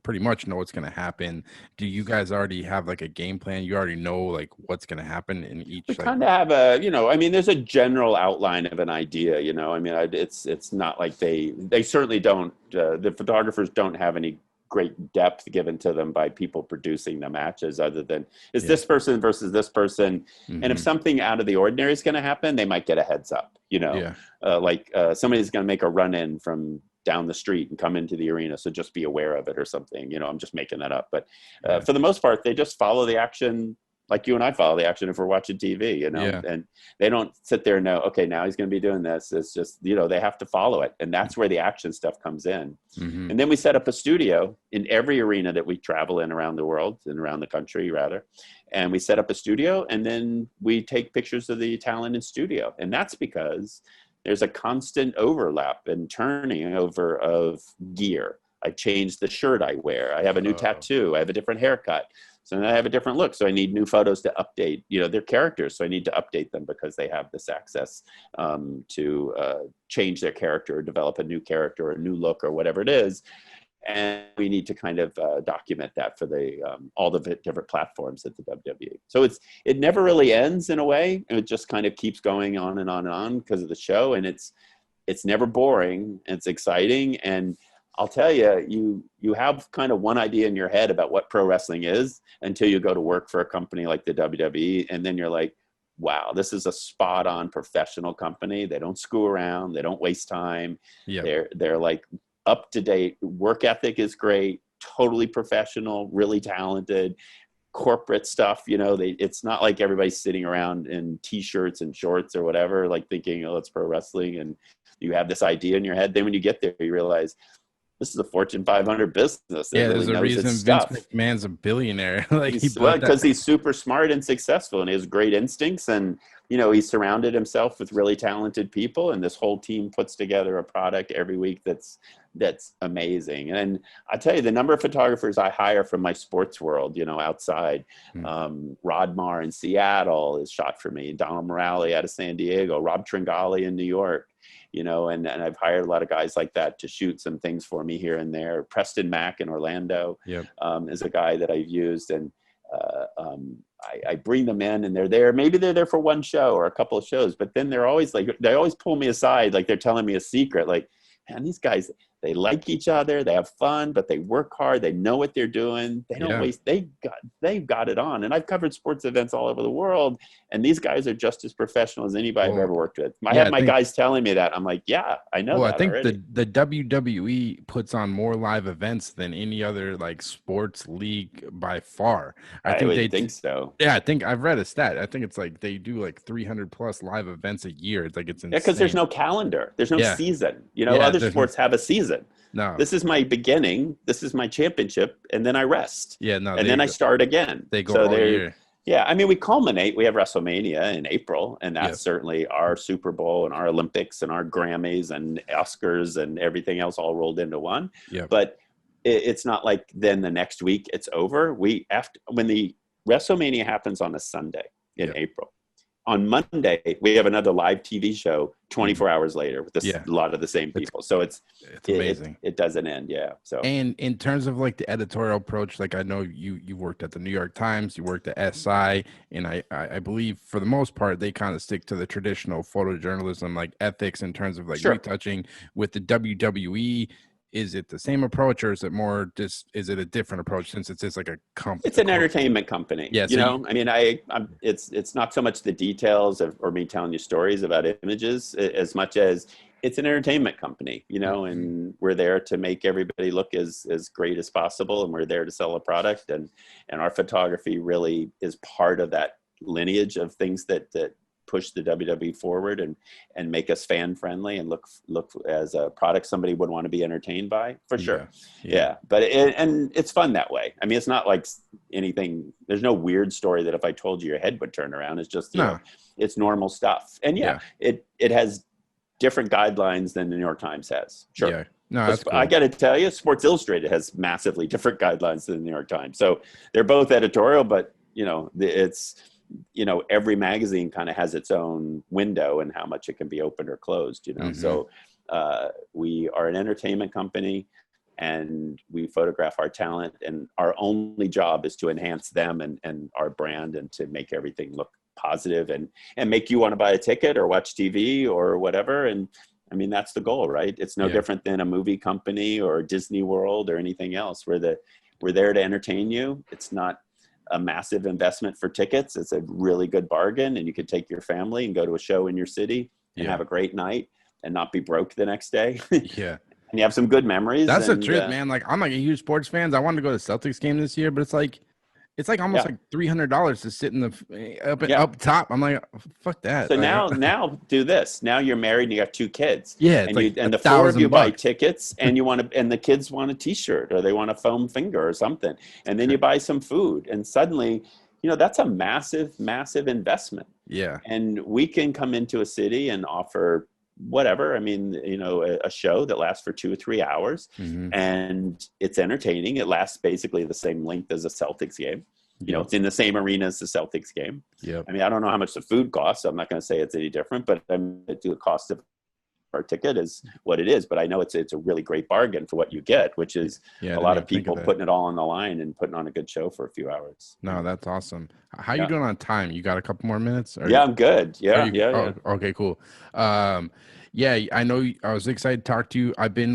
pretty much know what's going to happen. Do you guys already have like a game plan? You already know like what's going to happen in each? We kind of have there's a general outline of an idea, it's not like they certainly don't, the photographers don't have any great depth given to them by people producing the matches, other than this person versus this person. And if something out of the ordinary is going to happen, they might get a heads up, somebody's going to make a run in from down the street and come into the arena. So just be aware of it or something, I'm just making that up. But for the most part, they just follow the action like you and I follow the action if we're watching TV, you know, Yeah. and they don't sit there and know, okay, now he's going to be doing this. It's just, you know, they have to follow it. And that's where the action stuff comes in. Mm-hmm. And then we set up a studio in every arena that we travel in around the world and around the country rather. And we set up a studio, and then we take pictures of the talent in studio. And that's because there's a constant overlap and turning over of gear. I changed the shirt I wear. I have a new tattoo. I have a different haircut. So now I have a different look. So I need new photos to update, you know, their characters. So I need to update them because they have this access to change their character or develop a new character or a new look or whatever it is. And we need to kind of document that for the all the different platforms at the WWE. So it never really ends in a way. It just kind of keeps going on and on and on because of the show. And it's never boring. It's exciting. And I'll tell you, you have kind of one idea in your head about what pro wrestling is until you go to work for a company like the WWE. And then you're like, wow, this is a spot on professional company. They don't screw around. They don't waste time. Yep. They're like up to date. Work ethic is great. Totally professional, really talented. Corporate stuff, you know, it's not like everybody's sitting around in t-shirts and shorts or whatever, like thinking, oh, it's pro wrestling. And you have this idea in your head. Then when you get there, you realize, this is a Fortune 500 business. Yeah, really there's a reason Vince McMahon's a billionaire. Like because he's super smart and successful, and he has great instincts, and you know, he's surrounded himself with really talented people, and this whole team puts together a product every week that's amazing. And I tell you, the number of photographers I hire from my sports world, you know, outside, Rod Marr in Seattle is shot for me, Donald Morale out of San Diego, Rob Tringali in New York. You know, and I've hired a lot of guys like that to shoot some things for me here and there. Preston Mack in Orlando is a guy that I've used, and I bring them in, and they're there. Maybe they're there for one show or a couple of shows, but then they're always like, they always pull me aside, like they're telling me a secret. Like, man, these guys, they like each other, they have fun, but they work hard. They know what they're doing. They don't waste. They've got it on. And I've covered sports events all over the world, and these guys are just as professional as anybody I've ever worked with. I have my guys telling me that. I'm like, yeah, I know. Well, I think already. the WWE puts on more live events than any other like sports league by far. I think so. Yeah, I think I've read a stat. I think it's like they do like 300 plus live events a year. It's like it's insane. Yeah, because there's no calendar. There's no season. You know, other sports have a season. No, this is my beginning. This is my championship, and then I rest. Yeah, no, and then I start again. They go all year. Yeah, I mean, we culminate. We have WrestleMania in April, and that's certainly our Super Bowl and our Olympics and our Grammys and Oscars and everything else all rolled into one. Yeah, but it's not like then the next week it's over. When the WrestleMania happens on a Sunday in April. On Monday, we have another live TV show 24 hours later with a lot of the same people. So it's amazing. It doesn't end. Yeah. So, and in terms of like the editorial approach, like I know you worked at the New York Times, you worked at SI, and I believe for the most part, they kind of stick to the traditional photojournalism, like ethics in terms of like retouching. With the WWE. Is it the same approach, or is it more just? Is it a different approach since it's just like a company? It's an entertainment company. Yeah, you know. I mean, it's not so much the details or me telling you stories about images as much as it's an entertainment company. You know, and we're there to make everybody look as great as possible, and we're there to sell a product, and our photography really is part of that lineage of things that push the WWE forward and make us fan friendly and look as a product somebody would want to be entertained by, for sure. Yeah. But and it's fun that way. I mean, it's not like anything, there's no weird story that if I told you your head would turn around. It's just, you know, it's normal stuff. And it has different guidelines than the New York Times has. Sure. Yeah. No, that's cool. I got to tell you, Sports Illustrated has massively different guidelines than the New York Times. So they're both editorial, but you know, every magazine kind of has its own window and how much it can be opened or closed, you know? So we are an entertainment company, and we photograph our talent, and our only job is to enhance them and our brand, and to make everything look positive and make you want to buy a ticket or watch TV or whatever. And I mean, that's the goal, right? It's no different than a movie company or Disney World or anything else. We're there to entertain you. It's not a massive investment for tickets. It's a really good bargain, and you could take your family and go to a show in your city and have a great night and not be broke the next day. Yeah. And you have some good memories. That's the truth, man. Like, I'm like a huge sports fan. I wanted to go to the Celtics game this year, but it's like, It's like almost Yeah. like $300 to sit in the Yeah. up top. I'm like, fuck that. So Like, now do this. Now you're married and you have 2 kids. yeah, it's And like the 4 of you buy $1,000. tickets, and and the kids want a T-shirt, or they want a foam finger or something. And then you buy some food, and suddenly, that's a massive, massive investment. Yeah. And we can come into a city and offer whatever. I mean, a show that lasts for 2 or 3 hours, Mm-hmm. and it's entertaining. It lasts basically the same length as a Celtics game. Yep. It's in the same arena as the Celtics game. Yep. I mean, I don't know how much the food costs, so I'm not going to say it's any different, but the cost of our ticket is what it is. But I know it's a really great bargain for what you get, which is a lot of people putting it all on the line and putting on a good show for a few hours. No, that's awesome. How you doing on time? You got a couple more minutes? I'm good. Yeah. Okay, cool. Yeah, I know. I was excited to talk to you. I've been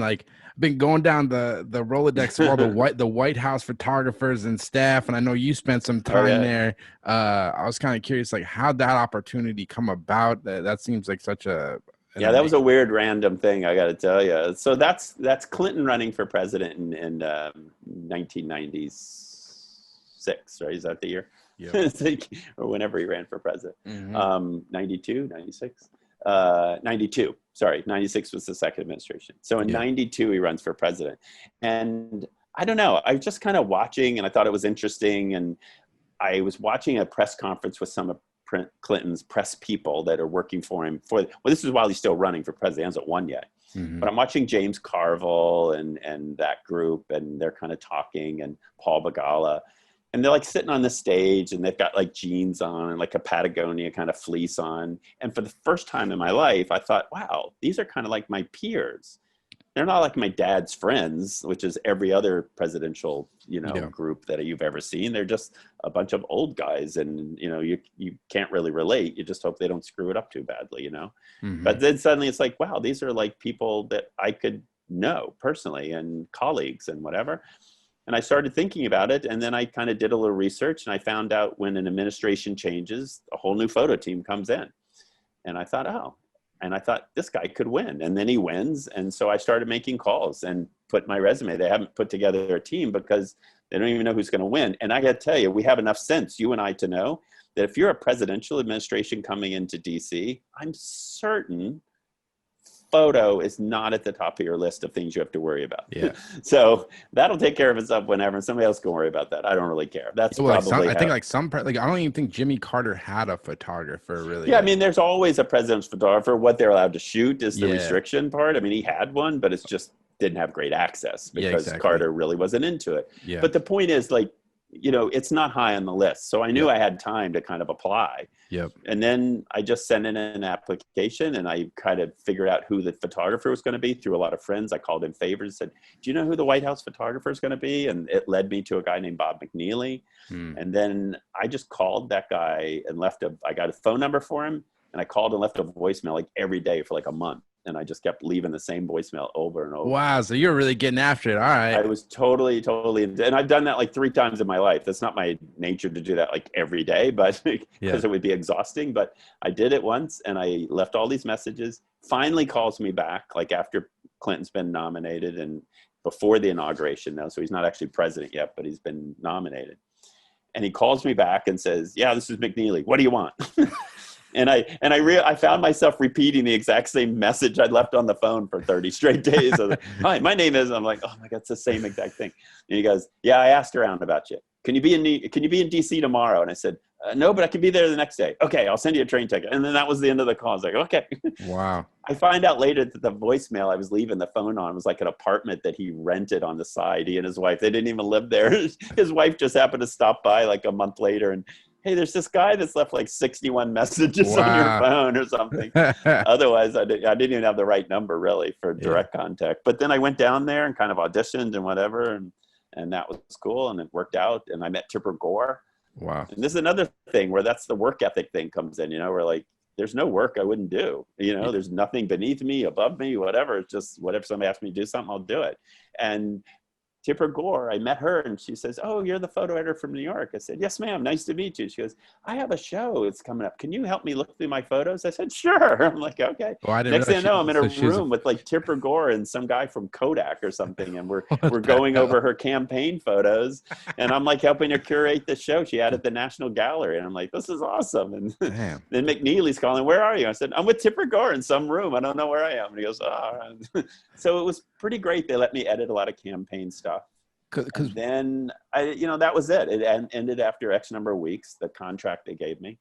going down the Rolodex of all the White House photographers and staff, and I know you spent some time there. I was kind of curious, like, how'd that opportunity come about? That seems like such a that was a weird, random thing, I got to tell you. So that's Clinton running for president in 1996, right? Is that the year? Yeah. Or whenever he ran for president. Mm-hmm. 92, 96? 92. Sorry, 96 was the second administration. So in 92, he runs for president. And I don't know, I was just kind of watching, and I thought it was interesting. And I was watching a press conference with some of Clinton's press people that are working for him this is while he's still running for president. He hasn't won yet. Mm-hmm. But I'm watching James Carville and that group, and they're kind of talking, and Paul Begala, and they're like sitting on the stage, and they've got like jeans on and like a Patagonia kind of fleece on. And for the first time in my life, I thought, wow, these are kind of like my peers. They're not like my dad's friends, which is every other presidential, group that you've ever seen. They're just a bunch of old guys, and you can't really relate. You just hope they don't screw it up too badly, Mm-hmm. But then suddenly it's like, wow, these are like people that I could know personally, and colleagues and whatever. And I started thinking about it, and then I kind of did a little research, and I found out when an administration changes, a whole new photo team comes in. And I thought, this guy could win. And then he wins. And so I started making calls and put my resume. They haven't put together a team because they don't even know who's going to win. And I got to tell you, we have enough sense, you and I, to know that if you're a presidential administration coming into DC, I'm certain photo is not at the top of your list of things you have to worry about. Yeah. So that'll take care of itself whenever, and somebody else can worry about that. I don't really care. That's probably I don't even think Jimmy Carter had a photographer, really. Yeah, I mean, there's always a president's photographer. What they're allowed to shoot is the restriction part. I mean, he had one, but it's just didn't have great access because Carter really wasn't into it. Yeah. But the point is, like, it's not high on the list. So I knew I had time to kind of apply. Yep. And then I just sent in an application, and I kind of figured out who the photographer was going to be through a lot of friends. I called in favors and said, do you know who the White House photographer is going to be? And it led me to a guy named Bob McNeely. And then I just called that guy and I got a phone number for him, and I called and left a voicemail like every day for like a month. And I just kept leaving the same voicemail over and over. Wow. So you're really getting after it. All right. I was totally. And I've done that like 3 times in my life. That's not my nature to do that like every day, but because it would be exhausting. But I did it once, and I left all these messages. Finally calls me back, like after Clinton's been nominated and before the inauguration though. So he's not actually president yet, but he's been nominated. And he calls me back and says, yeah, this is McNeely. What do you want? And I found myself repeating the exact same message I'd left on the phone for 30 straight days. I was like, hi, my name is, I'm like, oh my God, it's the same exact thing. And he goes, yeah, I asked around about you. Can you be in DC tomorrow? And I said, no, but I can be there the next day. Okay, I'll send you a train ticket. And then that was the end of the call. I was like, okay. Wow. I find out later that the voicemail I was leaving the phone on was like an apartment that he rented on the side, he and his wife. They didn't even live there. His wife just happened to stop by like a month later, and hey, there's this guy that's left like 61 messages on your phone or something. Otherwise, I didn't even have the right number really for direct contact. But then I went down there and kind of auditioned and whatever, and that was cool, and it worked out. And I met Tipper Gore. Wow. And this is another thing where that's the work ethic thing comes in, where like, there's no work I wouldn't do, there's nothing beneath me, above me, whatever. It's just whatever somebody asks me to do something, I'll do it. And Tipper Gore, I met her and she says, "Oh, you're the photo editor from New York." I said, "Yes, ma'am. Nice to meet you." She goes, "I have a show. It's coming up. Can you help me look through my photos?" I said, "Sure." I'm like, "Okay." Well, I didn't Next thing I realize know, I'm in a she was room with like Tipper Gore and some guy from Kodak or something. And we're What the going hell? over her campaign photos and I'm like helping her curate the show. She had at the National Gallery. And I'm like, "This is awesome." And Damn. then McNeely's calling, "Where are you?" I said, "I'm with Tipper Gore in some room. I don't know where I am." And he goes, "Oh, all right." So it was pretty great. They let me edit a lot of campaign stuff. And then that was it. It ended after X number of weeks, the contract they gave me,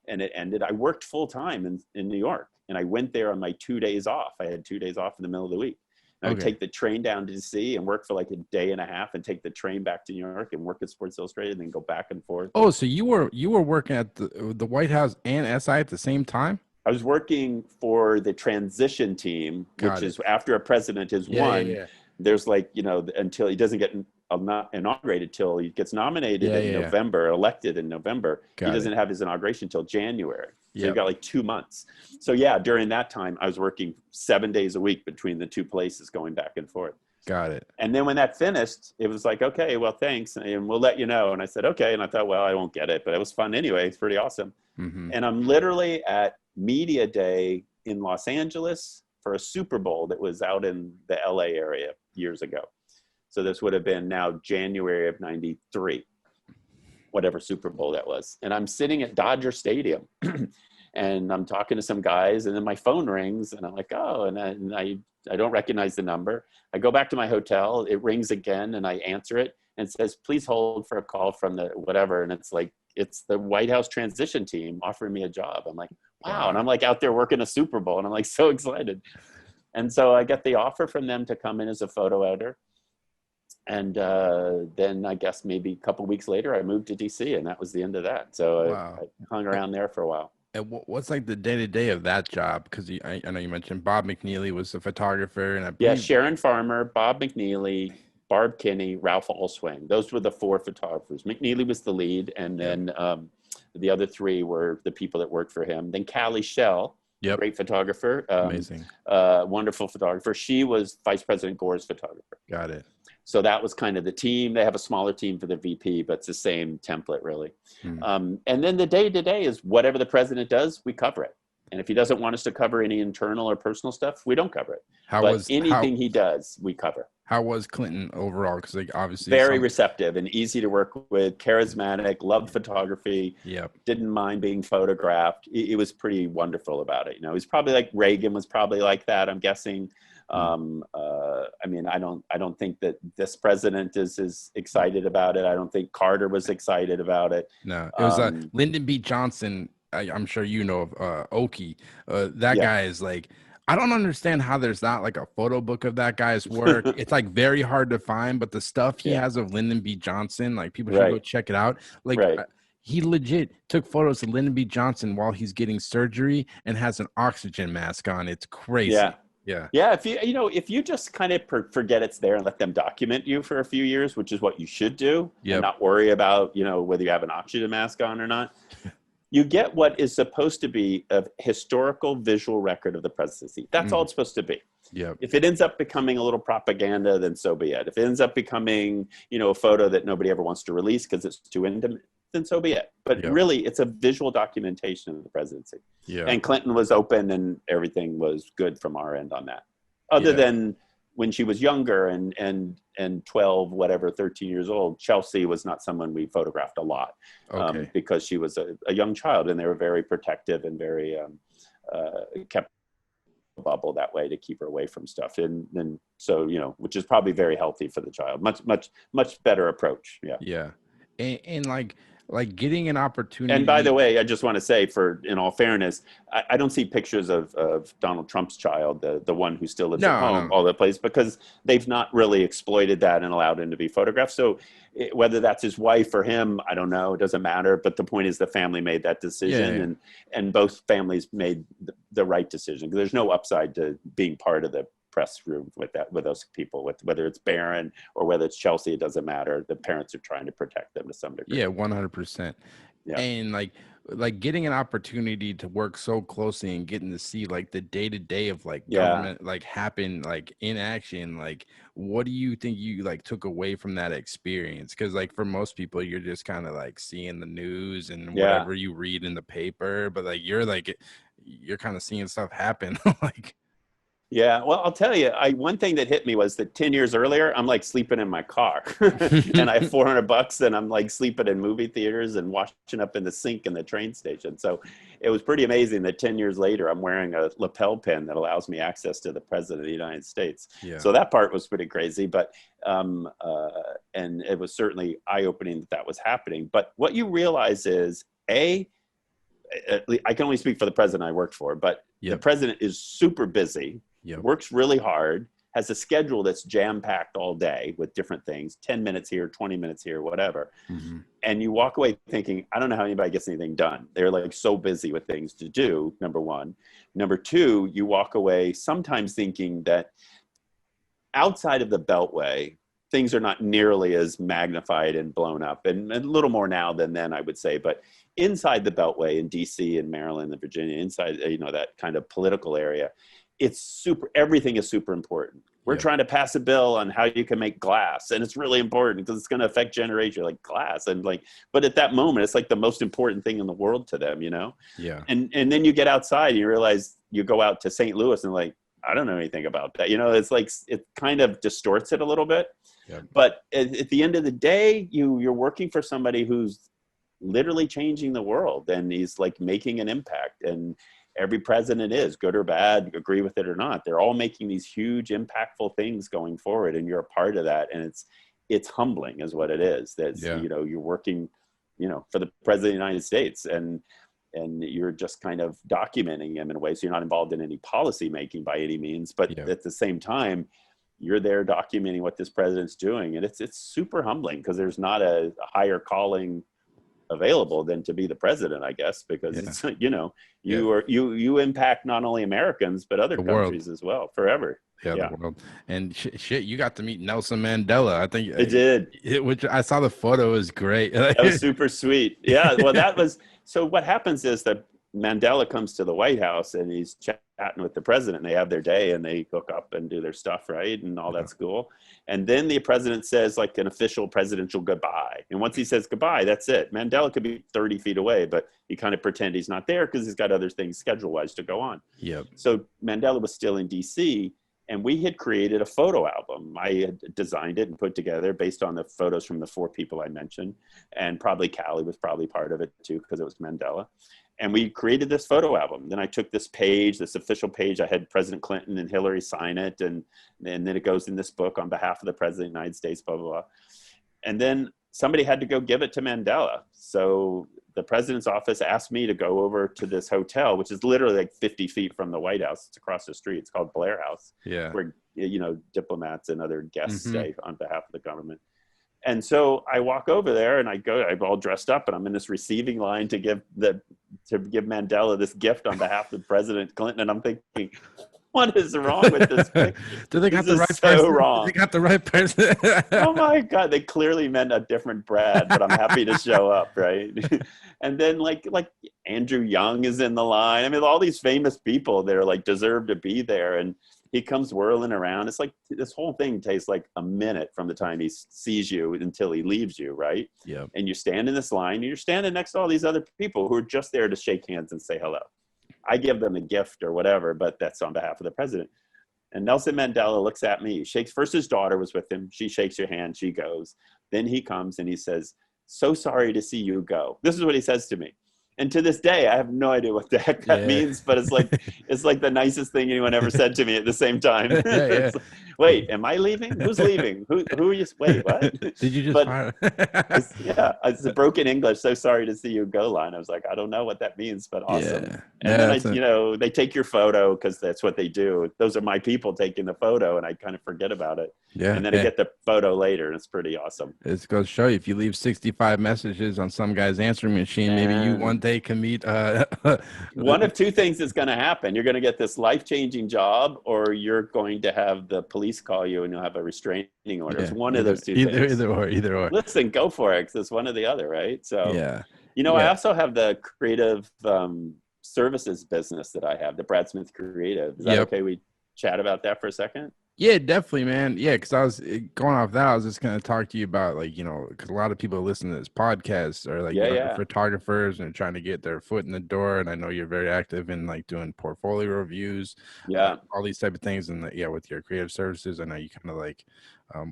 and it ended. I worked full time in New York, and I went there on my 2 days off. I had 2 days off in the middle of the week. And I would take the train down to DC and work for like a day and a half, and take the train back to New York and work at Sports Illustrated, and then go back and forth. Oh, so you were working at the White House and SI at the same time? I was working for the transition team, which is after a president is won. There's like, until he doesn't get not inaugurated till he gets nominated in November, elected in November. He doesn't have his inauguration till January. So you've got like 2 months. So during that time, I was working 7 days a week between the two places, going back and forth. Got it. And then when that finished, it was like, "Okay, well, thanks. And we'll let you know." And I said, "Okay." And I thought, well, I won't get it, but it was fun anyway. It's pretty awesome. Mm-hmm. And I'm literally at Media Day in Los Angeles for a Super Bowl that was out in the LA area years ago. So this would have been now January of 93, whatever Super Bowl that was. And I'm sitting at Dodger Stadium and I'm talking to some guys, and then my phone rings and I'm like, "Oh," and I don't recognize the number. I go back to my hotel, it rings again, and I answer it and it says, "Please hold for a call from the whatever." And it's like, it's the White House transition team offering me a job. I'm like, wow. And I'm like out there working a Super Bowl, and I'm like so excited. And so I get the offer from them to come in as a photo editor. And then I guess maybe a couple weeks later, I moved to DC, and that was the end of that. So I hung around there for a while. And what's like the day-to-day of that job? Because I know you mentioned Bob McNeely was the photographer, and I believe Sharon Farmer, Bob McNeely, Barb Kinney, Ralph Allswing. Those were the 4 photographers. McNeely was the lead, and then the other 3 were the people that worked for him. Then Callie Shell, great photographer, amazing, wonderful photographer. She was Vice President Gore's photographer. Got it. So that was kind of the team. They have a smaller team for the VP, but it's the same template, really. And then the day-to-day is whatever the president does, we cover it. And if he doesn't want us to cover any internal or personal stuff, we don't cover it. Anything he does, we cover. How was Clinton overall? Because like obviously very receptive and easy to work with, charismatic, loved photography. Didn't mind being photographed. It was pretty wonderful about it. He's probably like Reagan was probably like that, I'm guessing. I mean, I don't think that this president is as excited about it. I don't think Carter was excited about it. No, it was Lyndon B. Johnson. I'm sure you know of Oki. That guy is like, I don't understand how there's not like a photo book of that guy's work. It's like very hard to find, but the stuff he has of Lyndon B. Johnson, like people should go check it out. Like he legit took photos of Lyndon B. Johnson while he's getting surgery and has an oxygen mask on. It's crazy. Yeah. If you just kind of forget it's there and let them document you for a few years, which is what you should do, and not worry about, whether you have an oxygen mask on or not, you get what is supposed to be a historical visual record of the presidency. That's all it's supposed to be. If it ends up becoming a little propaganda, then so be it. If it ends up becoming, a photo that nobody ever wants to release because it's too intimate, then so be it. But really, it's a visual documentation of the presidency. And Clinton was open, and everything was good from our end on that. Other than when she was younger and 12, 13 years old, Chelsea was not someone we photographed a lot because she was a young child, and they were very protective and very kept a bubble that way to keep her away from stuff. And so, which is probably very healthy for the child. Much better approach. And like getting an opportunity. And by the way, I just want to say, in all fairness, I don't see pictures of Donald Trump's child, the one who still lives at home, all the place, because they've not really exploited that and allowed him to be photographed. So whether that's his wife or him, I don't know. It doesn't matter. But the point is the family made that decision, and both families made the right decision. There's no upside to being part of the press room with those people, whether it's Barron or whether it's Chelsea, it doesn't matter. The parents are trying to protect them to some degree. 100%. Yeah. And like getting an opportunity to work so closely and getting to see like the day-to-day of like government like happen like in action, like what do you think you like took away from that experience? Because like for most people you're just kind of like seeing the news and whatever you read in the paper, but like you're kind of seeing stuff happen. Like Yeah, well, I'll tell you, one thing that hit me was that 10 years earlier, I'm like sleeping in my car and I have $400 and I'm like sleeping in movie theaters and washing up in the sink in the train station. So it was pretty amazing that 10 years later, I'm wearing a lapel pin that allows me access to the president of the United States. Yeah. So that part was pretty crazy, but, and it was certainly eye-opening that that was happening. But what you realize is, I can only speak for the president I worked for, but the president is super busy. Works really hard, has a schedule that's jam-packed all day with different things, 10 minutes here, 20 minutes here, whatever. Mm-hmm. And you walk away thinking, I don't know how anybody gets anything done. They're like so busy with things to do, number one. Number two, you walk away sometimes thinking that outside of the Beltway, things are not nearly as magnified and blown up, and a little more now than then, I would say. But inside the Beltway in DC and Maryland and Virginia, inside, that kind of political area, everything is super important. We're trying to pass a bill on how you can make glass, and it's really important because it's going to affect generations, like glass. And but at that moment, it's like the most important thing in the world to them, Yeah. And then you get outside and you realize, you go out to St. Louis and like, I don't know anything about that. It's like, it kind of distorts it a little bit. Yeah. But at the end of the day, you're working for somebody who's literally changing the world, and he's like making an impact. And every president is, good or bad, agree with it or not, they're all making these huge impactful things going forward, and you're a part of that. And it's humbling is what it is. That's, you're working, for the president of the United States, and you're just kind of documenting him in a way. So you're not involved in any policy making by any means, but at the same time, you're there documenting what this president's doing. And it's super humbling, because there's not a higher calling available than to be the president, I guess, because it's, you impact not only Americans, but other countries as well, forever. The world. And shit, you got to meet Nelson Mandela. I think I did. Which I saw the photo, was great. That was super sweet. Yeah. Well, so what happens is that Mandela comes to the White House and he's chatting with the president. They have their day and they hook up and do their stuff, right? And all that's cool. And then the president says like an official presidential goodbye. And once he says goodbye, that's it. Mandela could be 30 feet away, but he kind of pretend he's not there because he's got other things schedule-wise to go on. Yep. So Mandela was still in DC, and we had created a photo album. I had designed it and put together based on the photos from the 4 people I mentioned. And probably Callie was probably part of it too, because it was Mandela. And we created this photo album. Then I took this page, this official page. I had President Clinton and Hillary sign it. And then it goes in this book on behalf of the president of the United States, blah, blah, blah. And then somebody had to go give it to Mandela. So the president's office asked me to go over to this hotel, which is literally like 50 feet from the White House. It's across the street. It's called Blair House, where, diplomats and other guests stay on behalf of the government. And so I walk over there and I'm all dressed up, and I'm in this receiving line to give Mandela this gift on behalf of President Clinton. And I'm thinking, what is wrong with this picture? Do they got the right person? Wrong. They got the right person. Oh my God. They clearly meant a different Brad, but I'm happy to show up. Right. And then like Andrew Young is in the line. I mean, all these famous people, they're like deserve to be there. And he comes whirling around. It's like this whole thing takes like a minute from the time he sees you until he leaves you, right? Yeah. And you stand in this line, and you're standing next to all these other people who are just there to shake hands and say hello. I give them a gift or whatever, but that's on behalf of the president. And Nelson Mandela looks at me, shakes. First, his daughter was with him. She shakes your hand. She goes. Then he comes and he says, "So sorry to see you go." This is what he says to me. And to this day, I have no idea what the heck that means, but it's like the nicest thing anyone ever said to me at the same time. Like, wait, am I leaving? Who's leaving? Who are you? Wait, what? Did you just? It's a broken English. "So sorry to see you go" line. I was like, I don't know what that means, but awesome. Yeah. And then they take your photo because that's what they do. Those are my people taking the photo, and I kind of forget about it. Yeah. And then I get the photo later, and it's pretty awesome. It's going to show you, if you leave 65 messages on some guy's answering machine, maybe you one day can meet. One of two things is going to happen. You're going to get this life-changing job, or you're going to have the police call you and you'll have a restraining order. It's one of those two things. Either or. Listen, go for it, because it's one or the other, right? So yeah. I Yeah. also have the creative services business that I have, the Brad Smith Creative. Is that Yep. okay? We chat about that for a second? Yeah, definitely, man. Yeah, because I was going off that. I was just going to talk to you about, like, because a lot of people listen to this podcast are like younger Yeah. photographers and trying to get their foot in the door. And I know you're very active in like doing portfolio reviews, Yeah. all these type of things. And yeah, with your creative services, I know you kind of like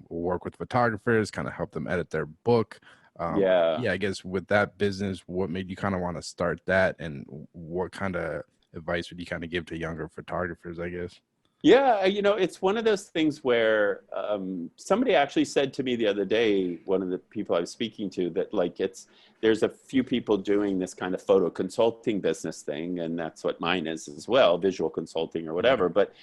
work with photographers, kind of help them edit their book. Yeah. Yeah, I guess with that business, what made you kind of want to start that, and what kind of advice would you kind of give to younger photographers, I guess? Yeah, it's one of those things where somebody actually said to me the other day, one of the people I was speaking to, that like there's a few people doing this kind of photo consulting business thing, and that's what mine is as well, visual consulting or whatever. But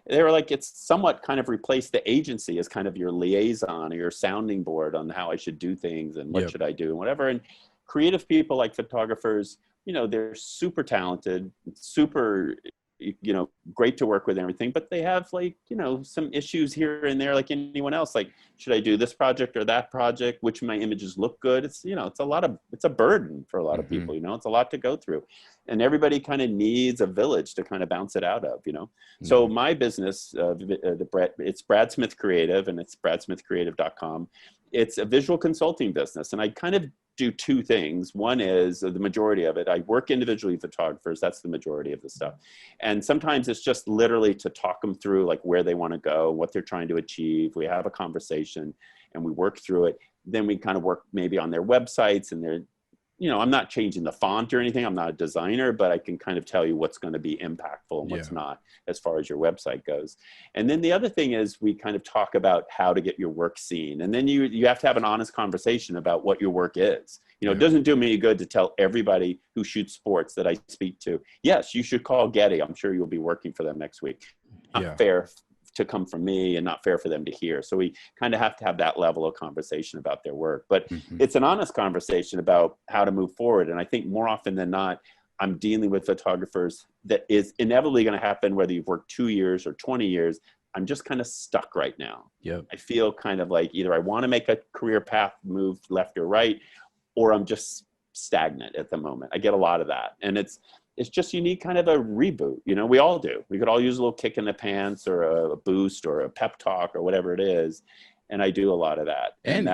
they were like, it's somewhat kind of replaced the agency as kind of your liaison or your sounding board on how I should do things and what should I do and whatever. And creative people like photographers, they're super talented, super great to work with and everything, but they have like, some issues here and there, like anyone else. Like, should I do this project or that project? Which my images look good? It's, it's a burden for a lot of people, it's a lot to go through, and everybody kind of needs a village to kind of bounce it out of, So my business, it's Brad Smith Creative, and it's bradsmithcreative.com. It's a visual consulting business, and I kind of do two things. One is the majority of it, I work individually with photographers. That's the majority of the stuff. And sometimes it's just literally to talk them through like where they want to go, what they're trying to achieve. We have a conversation and we work through it. Then we kind of work maybe on their websites and their, I'm not changing the font or anything. I'm not a designer, but I can kind of tell you what's going to be impactful and what's not as far as your website goes. And then the other thing is we kind of talk about how to get your work seen. And then you have to have an honest conversation about what your work is. It doesn't do me any good to tell everybody who shoots sports that I speak to, yes, you should call Getty. I'm sure you'll be working for them next week. Not fair to come from me and not fair for them to hear. So we kind of have to have that level of conversation about their work. But it's an honest conversation about how to move forward. And I think more often than not, I'm dealing with photographers that is inevitably going to happen, whether you've worked 2 years or 20 years. I'm just kind of stuck right now. I feel kind of like either I want to make a career path move left or right, or I'm just stagnant at the moment. I get a lot of that. And it's just, you need kind of a reboot. We all do. We could all use a little kick in the pants or a boost or a pep talk or whatever it is. And I do a lot of that. And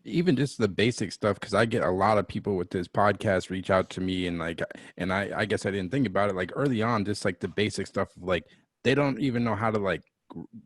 even just the basic stuff, because I get a lot of people with this podcast reach out to me, and I guess I didn't think about it like early on, just like the basic stuff of like, they don't even know how to like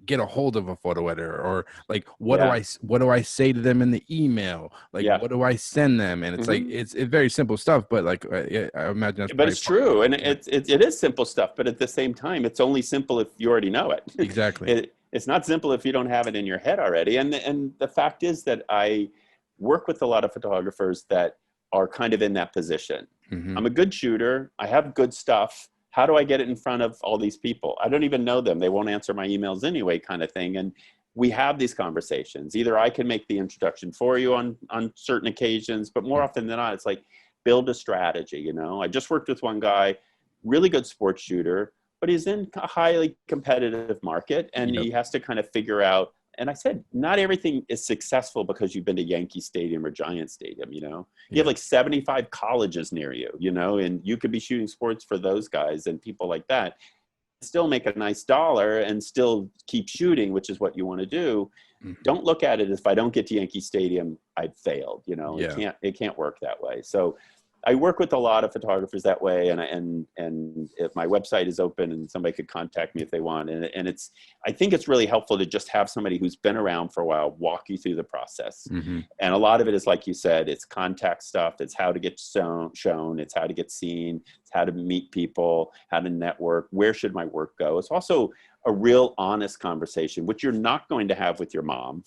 get a hold of a photo editor, or like what do I say to them in the email, like what do I send them? And it's like it's very simple stuff, but like I imagine that's, but it's true, and it is simple stuff, but at the same time it's only simple if you already know it. Exactly. It's not simple if you don't have it in your head already. And the fact is that I work with a lot of photographers that are kind of in that position. I'm a good shooter, I have good stuff. How do I get it in front of all these people? I don't even know them. They won't answer my emails anyway, kind of thing. And we have these conversations. Either I can make the introduction for you on certain occasions, but more often than not, it's like build a strategy. I just worked with one guy, really good sports shooter, but he's in a highly competitive market, and he has to kind of figure out. And I said, not everything is successful because you've been to Yankee Stadium or Giant Stadium, You have like 75 colleges near you, and you could be shooting sports for those guys and people like that. Still make a nice dollar and still keep shooting, which is what you want to do. Don't look at it as, if I don't get to Yankee Stadium, I've failed. It can't work that way. So I work with a lot of photographers that way, and if my website is open and somebody could contact me if they want, and I think it's really helpful to just have somebody who's been around for a while walk you through the process. And a lot of it is, like you said, it's contact stuff. It's how to get shown. It's how to get seen. It's how to meet people, how to network. Where should my work go? It's also a real honest conversation, which you're not going to have with your mom.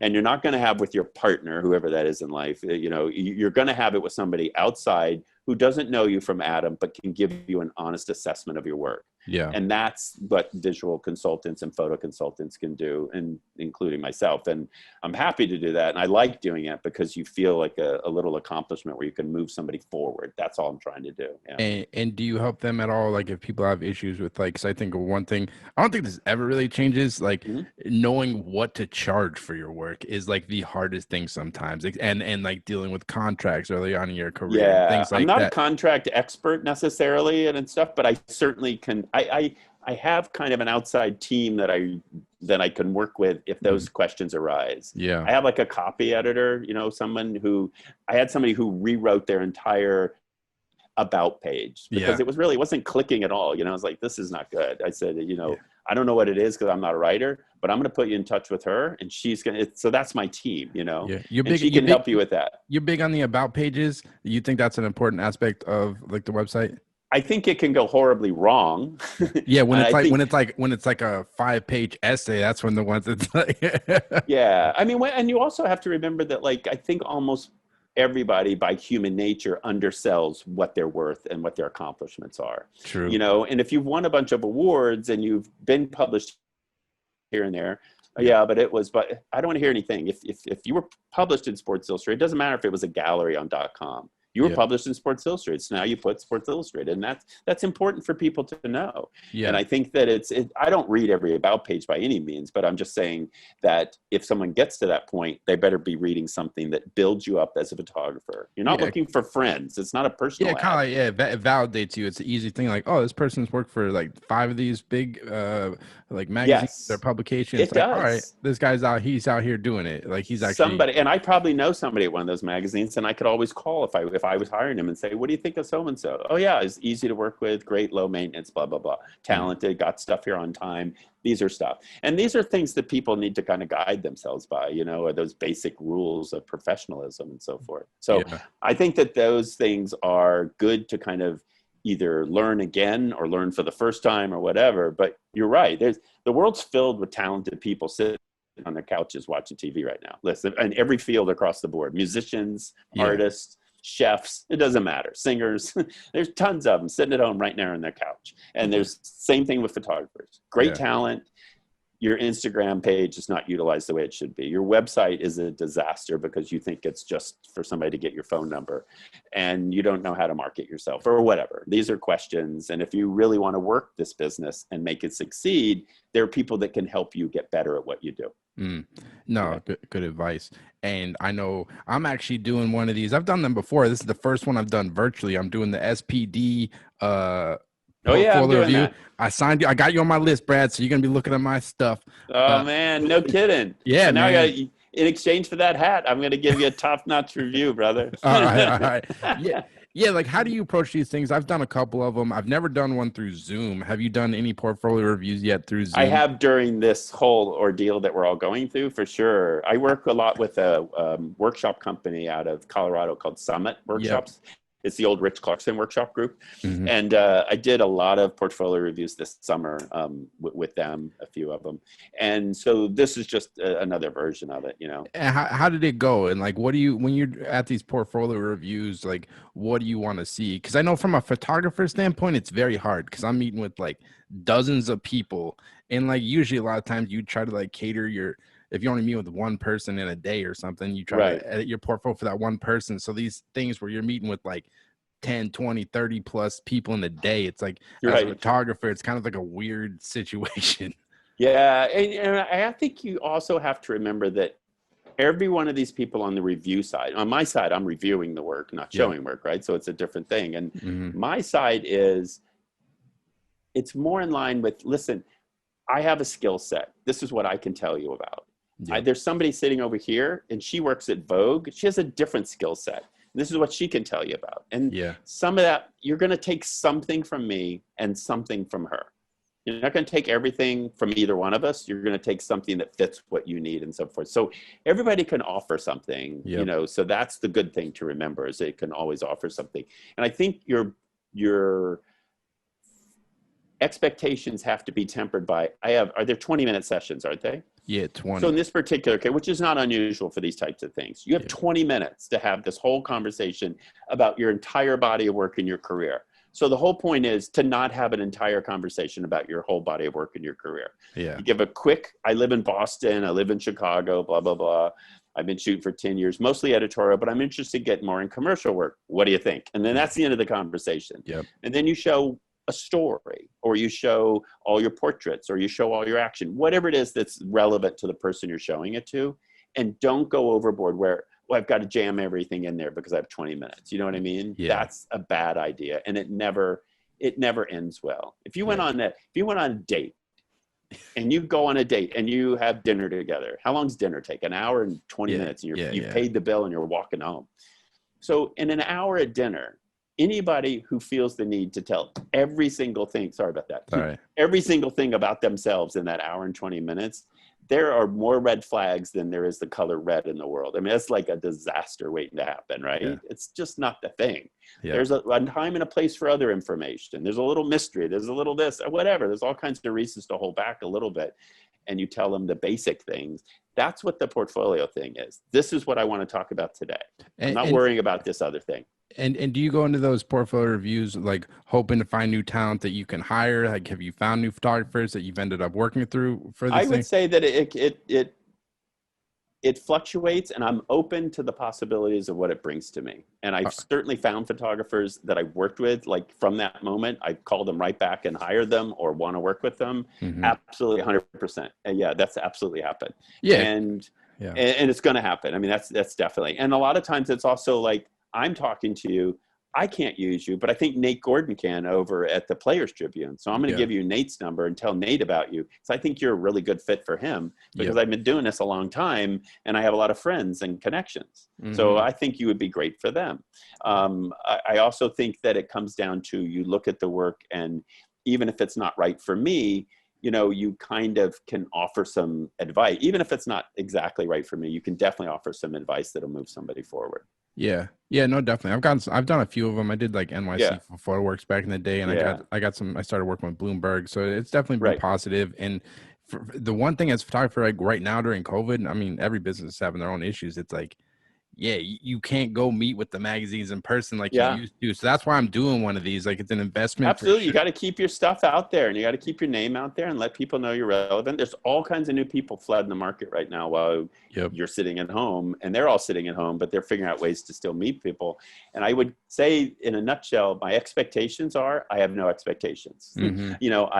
And you're not going to have with your partner, whoever that is in life. You're going to have it with somebody outside who doesn't know you from Adam, but can give you an honest assessment of your work. Yeah. And that's what visual consultants and photo consultants can do, and including myself. And I'm happy to do that. And I like doing it because you feel like a little accomplishment where you can move somebody forward. That's all I'm trying to do. Yeah. And do you help them at all? Like if people have issues with like, cause I think one thing, I don't think this ever really changes. Like knowing what to charge for your work is like the hardest thing sometimes. And like dealing with contracts early on in your career, Yeah, things like I'm not that. a contract expert necessarily and stuff, but I certainly can. I have kind of an outside team that I can work with if those questions arise. Yeah. I have like a copy editor, you know, I had somebody who rewrote their entire about page because it wasn't clicking at all. You know, I was like, this is not good. I said, you know, I don't know what it is because I'm not a writer, but I'm going to put you in touch with her, and she's going to. So that's my team, you know. Yeah, and she can help you with that. You're big on the about pages. You think that's an important aspect of like the website? I think it can go horribly wrong. Yeah, when it's like a 5-page essay, that's when the ones that's like. Yeah, I mean, and you also have to remember that, like, I think almost everybody by human nature undersells what they're worth and what their accomplishments are. True. You know, and if you've won a bunch of awards and you've been published here and there, but I don't want to hear anything. If you were published in Sports Illustrated, it doesn't matter if it was a gallery on .com. You were published in Sports Illustrated, so now you put Sports Illustrated, and that's important for people to know. Yeah. And I think that I don't read every about page by any means, but I'm just saying that if someone gets to that point, they better be reading something that builds you up as a photographer. You're not looking for friends. It's not a personal ad. Kind of like, it validates you. It's an easy thing. Like, oh, this person's worked for like 5 of these big like magazines or publications. It does. All right, this guy's he's out here doing it. Like he's actually somebody, and I probably know somebody at one of those magazines, and I could always call if I was hiring him and say, what do you think of so and so? Oh yeah, it's easy to work with, great, low maintenance, blah blah blah, talented, got stuff here on time. These are stuff, and these are things that people need to kind of guide themselves by, you know, or those basic rules of professionalism and so forth. So I think that those things are good to kind of either learn again or learn for the first time or whatever. But you're right, the world's filled with talented people sitting on their couches watching TV right now. Listen, in every field across the board, musicians, artists, chefs, it doesn't matter, singers, there's tons of them sitting at home right now on their couch. And there's same thing with photographers, great talent. Your Instagram page is not utilized the way it should be. Your website is a disaster because you think it's just for somebody to get your phone number and you don't know how to market yourself or whatever. These are questions. And if you really want to work this business and make it succeed, there are people that can help you get better at what you do. Good advice. And I know I'm actually doing one of these. I've done them before. This is the first one I've done virtually. I'm doing the SPD I'm doing that. I signed you. I got you on my list, Brad. So you're gonna be looking at my stuff. Oh man, no kidding. Yeah. So now in exchange for that hat, I'm gonna give you a top-notch review, brother. All right. Yeah. Like, how do you approach these things? I've done a couple of them. I've never done one through Zoom. Have you done any portfolio reviews yet through Zoom? I have during this whole ordeal that we're all going through, for sure. I work a lot with a workshop company out of Colorado called Summit Workshops. Yep. It's the old Rich Clarkson workshop group. Mm-hmm. And I did a lot of portfolio reviews this summer with them, a few of them. And so this is just another version of it, you know. And how did it go? And like, when you're at these portfolio reviews, like, what do you want to see? Because I know from a photographer standpoint, it's very hard because I'm meeting with like dozens of people. And like, usually a lot of times you try to like cater if you only meet with one person in a day or something, you try to edit your portfolio for that one person. So these things where you're meeting with like 10, 20, 30 plus people in a day, it's like, as a photographer, it's kind of like a weird situation. Yeah. And I think you also have to remember that every one of these people on the review side, on my side, I'm reviewing the work, not showing work, right? So it's a different thing. And my side it's more in line with, listen, I have a skill set. This is what I can tell you about. Yeah. There's somebody sitting over here and she works at Vogue. She has a different skill set. This is what she can tell you about. And some of that, you're going to take something from me and something from her. You're not going to take everything from either one of us. You're going to take something that fits what you need and so forth. So everybody can offer something, you know, so that's the good thing to remember is they can always offer something. And I think your expectations have to be tempered by, are there 20-minute sessions, aren't they? Yeah, 20. So in this particular case, which is not unusual for these types of things, you have 20 minutes to have this whole conversation about your entire body of work in your career. So the whole point is to not have an entire conversation about your whole body of work in your career. Yeah. You give a quick, I live in Boston, I live in Chicago, blah, blah, blah. I've been shooting for 10 years, mostly editorial, but I'm interested in getting more in commercial work. What do you think? And then that's the end of the conversation. Yep. And then you show a story, or you show all your portraits, or you show all your action, whatever it is that's relevant to the person you're showing it to. And don't go overboard where, well, I've got to jam everything in there because I have 20 minutes. You know what I mean? Yeah. That's a bad idea. And it never ends well. If you went on a date, and you go on a date and you have dinner together, how long does dinner take? An hour and 20 minutes. And you've paid the bill and you're walking home. So in an hour at dinner, anybody who feels the need to tell every single thing, sorry about that, Sorry. every single thing about themselves in that hour and 20 minutes, there are more red flags than there is the color red in the world. I mean, it's like a disaster waiting to happen, right? Yeah. It's just not the thing. Yeah. There's a time and a place for other information. There's a little mystery. There's a little this, or whatever. There's all kinds of reasons to hold back a little bit. And you tell them the basic things. That's what the portfolio thing is. This is what I want to talk about today. I'm not worrying about this other thing. And do you go into those portfolio reviews like hoping to find new talent that you can hire? Like, have you found new photographers that you've ended up working through for this I would say that it fluctuates, and I'm open to the possibilities of what it brings to me. And I've certainly found photographers that I've worked with, like from that moment, I called them right back and hired them or want to work with them. Mm-hmm. Absolutely 100%. And yeah, that's absolutely happened. Yeah. And it's going to happen. I mean, that's definitely. And a lot of times it's also like, I'm talking to you, I can't use you, but I think Nate Gordon can over at the Players Tribune. So I'm going to give you Nate's number and tell Nate about you. So I think you're a really good fit for him because I've been doing this a long time and I have a lot of friends and connections. Mm-hmm. So I think you would be great for them. I also think that it comes down to, you look at the work, and even if it's not right for me, you know, you kind of can offer some advice. Even if it's not exactly right for me, you can definitely offer some advice that'll move somebody forward. Yeah, no, definitely. I've done a few of them. I did like NYC for PhotoWorks back in the day, and I got some. I started working with Bloomberg, so it's definitely been positive. And for the one thing as a photographer, like right now during COVID, I mean, every business is having their own issues. It's like, you can't go meet with the magazines in person like you used to. So that's why I'm doing one of these. Like, it's an investment. Absolutely. You got to keep your stuff out there, and you got to keep your name out there and let people know you're relevant. There's all kinds of new people flooding the market right now while you're sitting at home, and they're all sitting at home, but they're figuring out ways to still meet people. And I would say in a nutshell, my expectations are, I have no expectations. Mm-hmm. You know,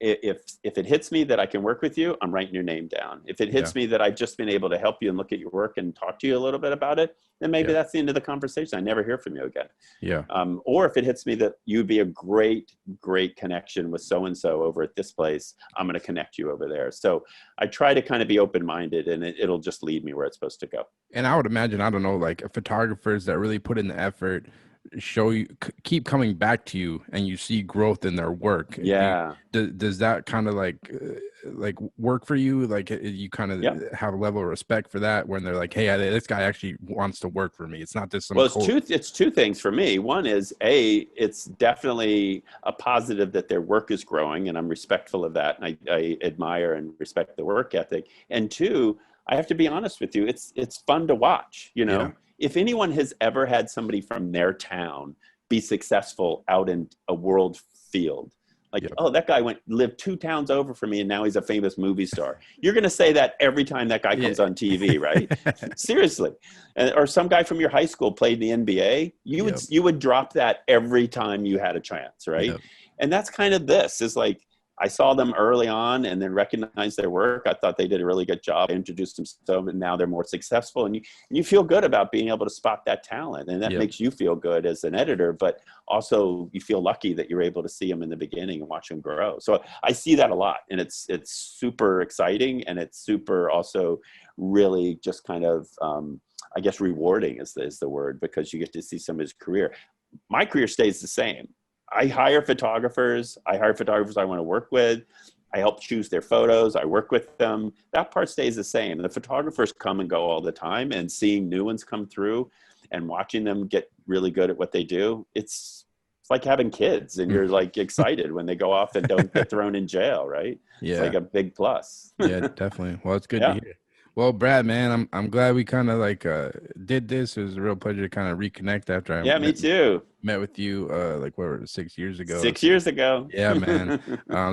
if it hits me that I can work with you, I'm writing your name down. If it hits me that I've just been able to help you and look at your work and talk to you a little bit about it, then maybe that's the end of the conversation. I never hear from you again. Yeah. Or if it hits me that you'd be a great connection with so-and-so over at this place, I'm going to connect you over there. So I try to kind of be open-minded, and it'll just lead me where it's supposed to go. And I would imagine, I don't know, like photographers that really put in the effort, show you, keep coming back to you, and you see growth in their work. Does that kind of like work for you? Like, you kind of have a level of respect for that when they're like, hey, this guy actually wants to work for me. It's not just some it's two things for me. One is it's definitely a positive that their work is growing, and I'm respectful of that, and I admire and respect the work ethic. And two, I have to be honest with you, it's fun to watch, you know. If anyone has ever had somebody from their town be successful out in a world field, like, oh, that guy lived 2 towns over from me, and now he's a famous movie star. You're going to say that every time that guy comes on TV, right? Seriously. Or some guy from your high school played in the NBA. You would drop that every time you had a chance, right? And that's kind of this, is like, I saw them early on and then recognized their work. I thought they did a really good job. I introduced them to them, and now they're more successful. And you feel good about being able to spot that talent, and that makes you feel good as an editor, but also you feel lucky that you're able to see them in the beginning and watch them grow. So I see that a lot, and it's super exciting, and it's super also really just kind of, I guess, rewarding is the word, because you get to see some of his career. My career stays the same. I hire photographers I want to work with. I help choose their photos. I work with them. That part stays the same. The photographers come and go all the time, and seeing new ones come through and watching them get really good at what they do, it's like having kids, and you're like excited when they go off and don't get thrown in jail, right? It's like a big plus. Yeah, definitely. Well, it's good to hear. Well, Brad, man, I'm glad we kind of like did this. It was a real pleasure to kind of reconnect after I Yeah, me too. met with you like what was it, 6 years ago. 6 years ago. Yeah, man.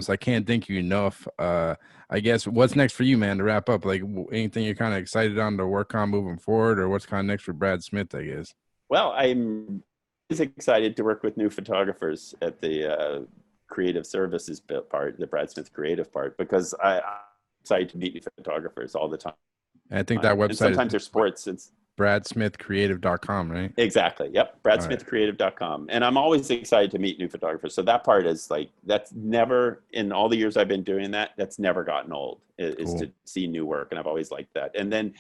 So I can't thank you enough. I guess what's next for you, man, to wrap up? Like anything you're kind of excited on to work on moving forward, or what's kind of next for Brad Smith, I guess? Well, I'm excited to work with new photographers at the creative services part, the Brad Smith creative part, because I'm excited to meet new photographers all the time. And I think that website and sometimes is they're sports. It's bradsmithcreative.com, right? exactly. Yep. Bradsmithcreative.com. And I'm always excited to meet new photographers. So that part is like, that's never, in all the years I've been doing that, that's never gotten old, is Cool. to see new work. And I've always liked that. And then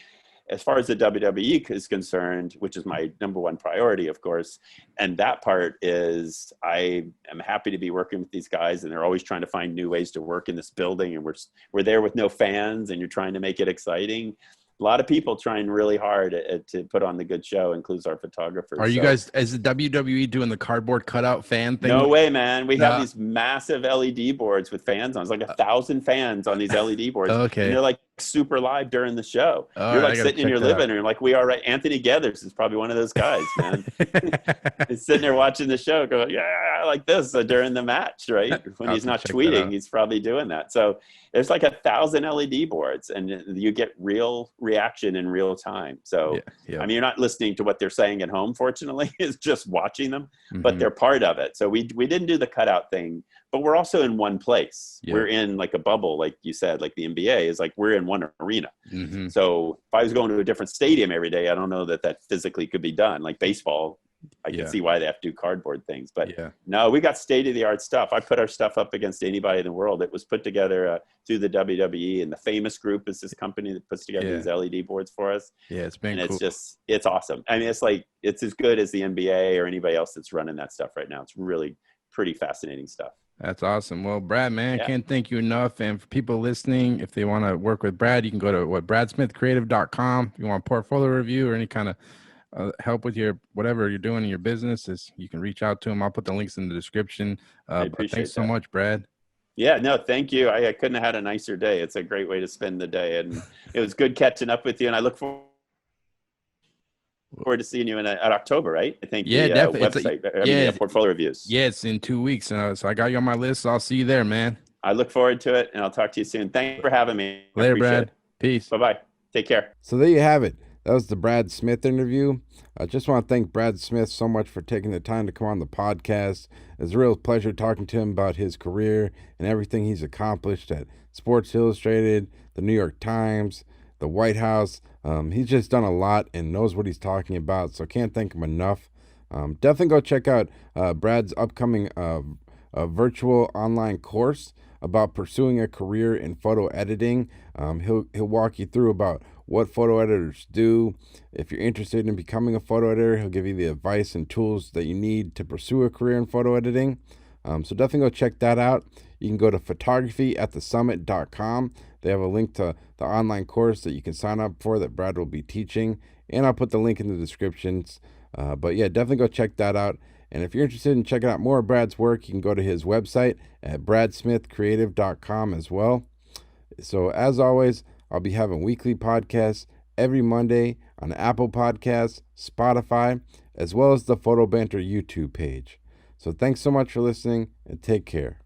as far as the WWE is concerned, which is my number one priority, of course, and that part is I am happy to be working with these guys, and they're always trying to find new ways to work in this building. And we're there with no fans, and you're trying to make it exciting. A lot of people trying really hard to put on the good show, includes our photographers. Are you guys, is the WWE doing the cardboard cutout fan thing? No way, man. We have these massive LED boards with fans on. It's like 1,000 fans on these LED boards. Okay. And they're like super live during the show. All You're right, like I gotta sitting in your check that living room like we are right. Anthony Gathers is probably one of those guys, man. He's sitting there watching the show going, yeah, like this during the match, right? When he's not tweeting, he's probably doing that. So there's like 1,000 LED boards, and you get real reaction in real time. So, Yeah. I mean, you're not listening to what they're saying at home, fortunately, it's just watching them, but they're part of it. So we didn't do the cutout thing, but we're also in one place. Yeah. We're in like a bubble, like you said, like the NBA is like, we're in one arena. Mm-hmm. So if I was going to a different stadium every day, I don't know that physically could be done. Like baseball, I can see why they have to do cardboard things, but no, we got state-of-the-art stuff. I put our stuff up against anybody in the world. It was put together through the WWE, and the Famous Group is this company that puts together these LED boards for us. Yeah, it's been and cool. It's awesome. I mean, it's as good as the NBA or anybody else that's running that stuff right now. It's really pretty fascinating stuff. That's awesome. Well, Brad, man, I can't thank you enough. And for people listening, if they want to work with Brad, you can go to bradsmithcreative.com. If you want a portfolio review or any kind of help with your whatever you're doing in your business, you can reach out to him. I'll put the links in the description. But thanks so much, Brad. Yeah, no, thank you. I couldn't have had a nicer day. It's a great way to spend the day, and it was good catching up with you. And I look forward to seeing you at October, right? I think definitely. Website, portfolio reviews. Yeah, it's in 2 weeks. So I got you on my list. So I'll see you there, man. I look forward to it, and I'll talk to you soon. Thank you for having me. Later, Brad. Peace. Bye-bye. Take care. So there you have it. That was the Brad Smith interview. I just want to thank Brad Smith so much for taking the time to come on the podcast. It's a real pleasure talking to him about his career and everything he's accomplished at Sports Illustrated, the New York Times, the White House. He's just done a lot and knows what he's talking about, so I can't thank him enough. Definitely go check out Brad's upcoming virtual online course about pursuing a career in photo editing. He'll walk you through about what photo editors do. If you're interested in becoming a photo editor, he'll give you the advice and tools that you need to pursue a career in photo editing. So definitely go check that out. You can go to photographyatthesummit.com. They have a link to the online course that you can sign up for that Brad will be teaching, and I'll put the link in the descriptions. But yeah, definitely go check that out. And if you're interested in checking out more of Brad's work, you can go to his website at bradsmithcreative.com as well. So as always, I'll be having weekly podcasts every Monday on Apple Podcasts, Spotify, as well as the Photo Banter YouTube page. So thanks so much for listening, and take care.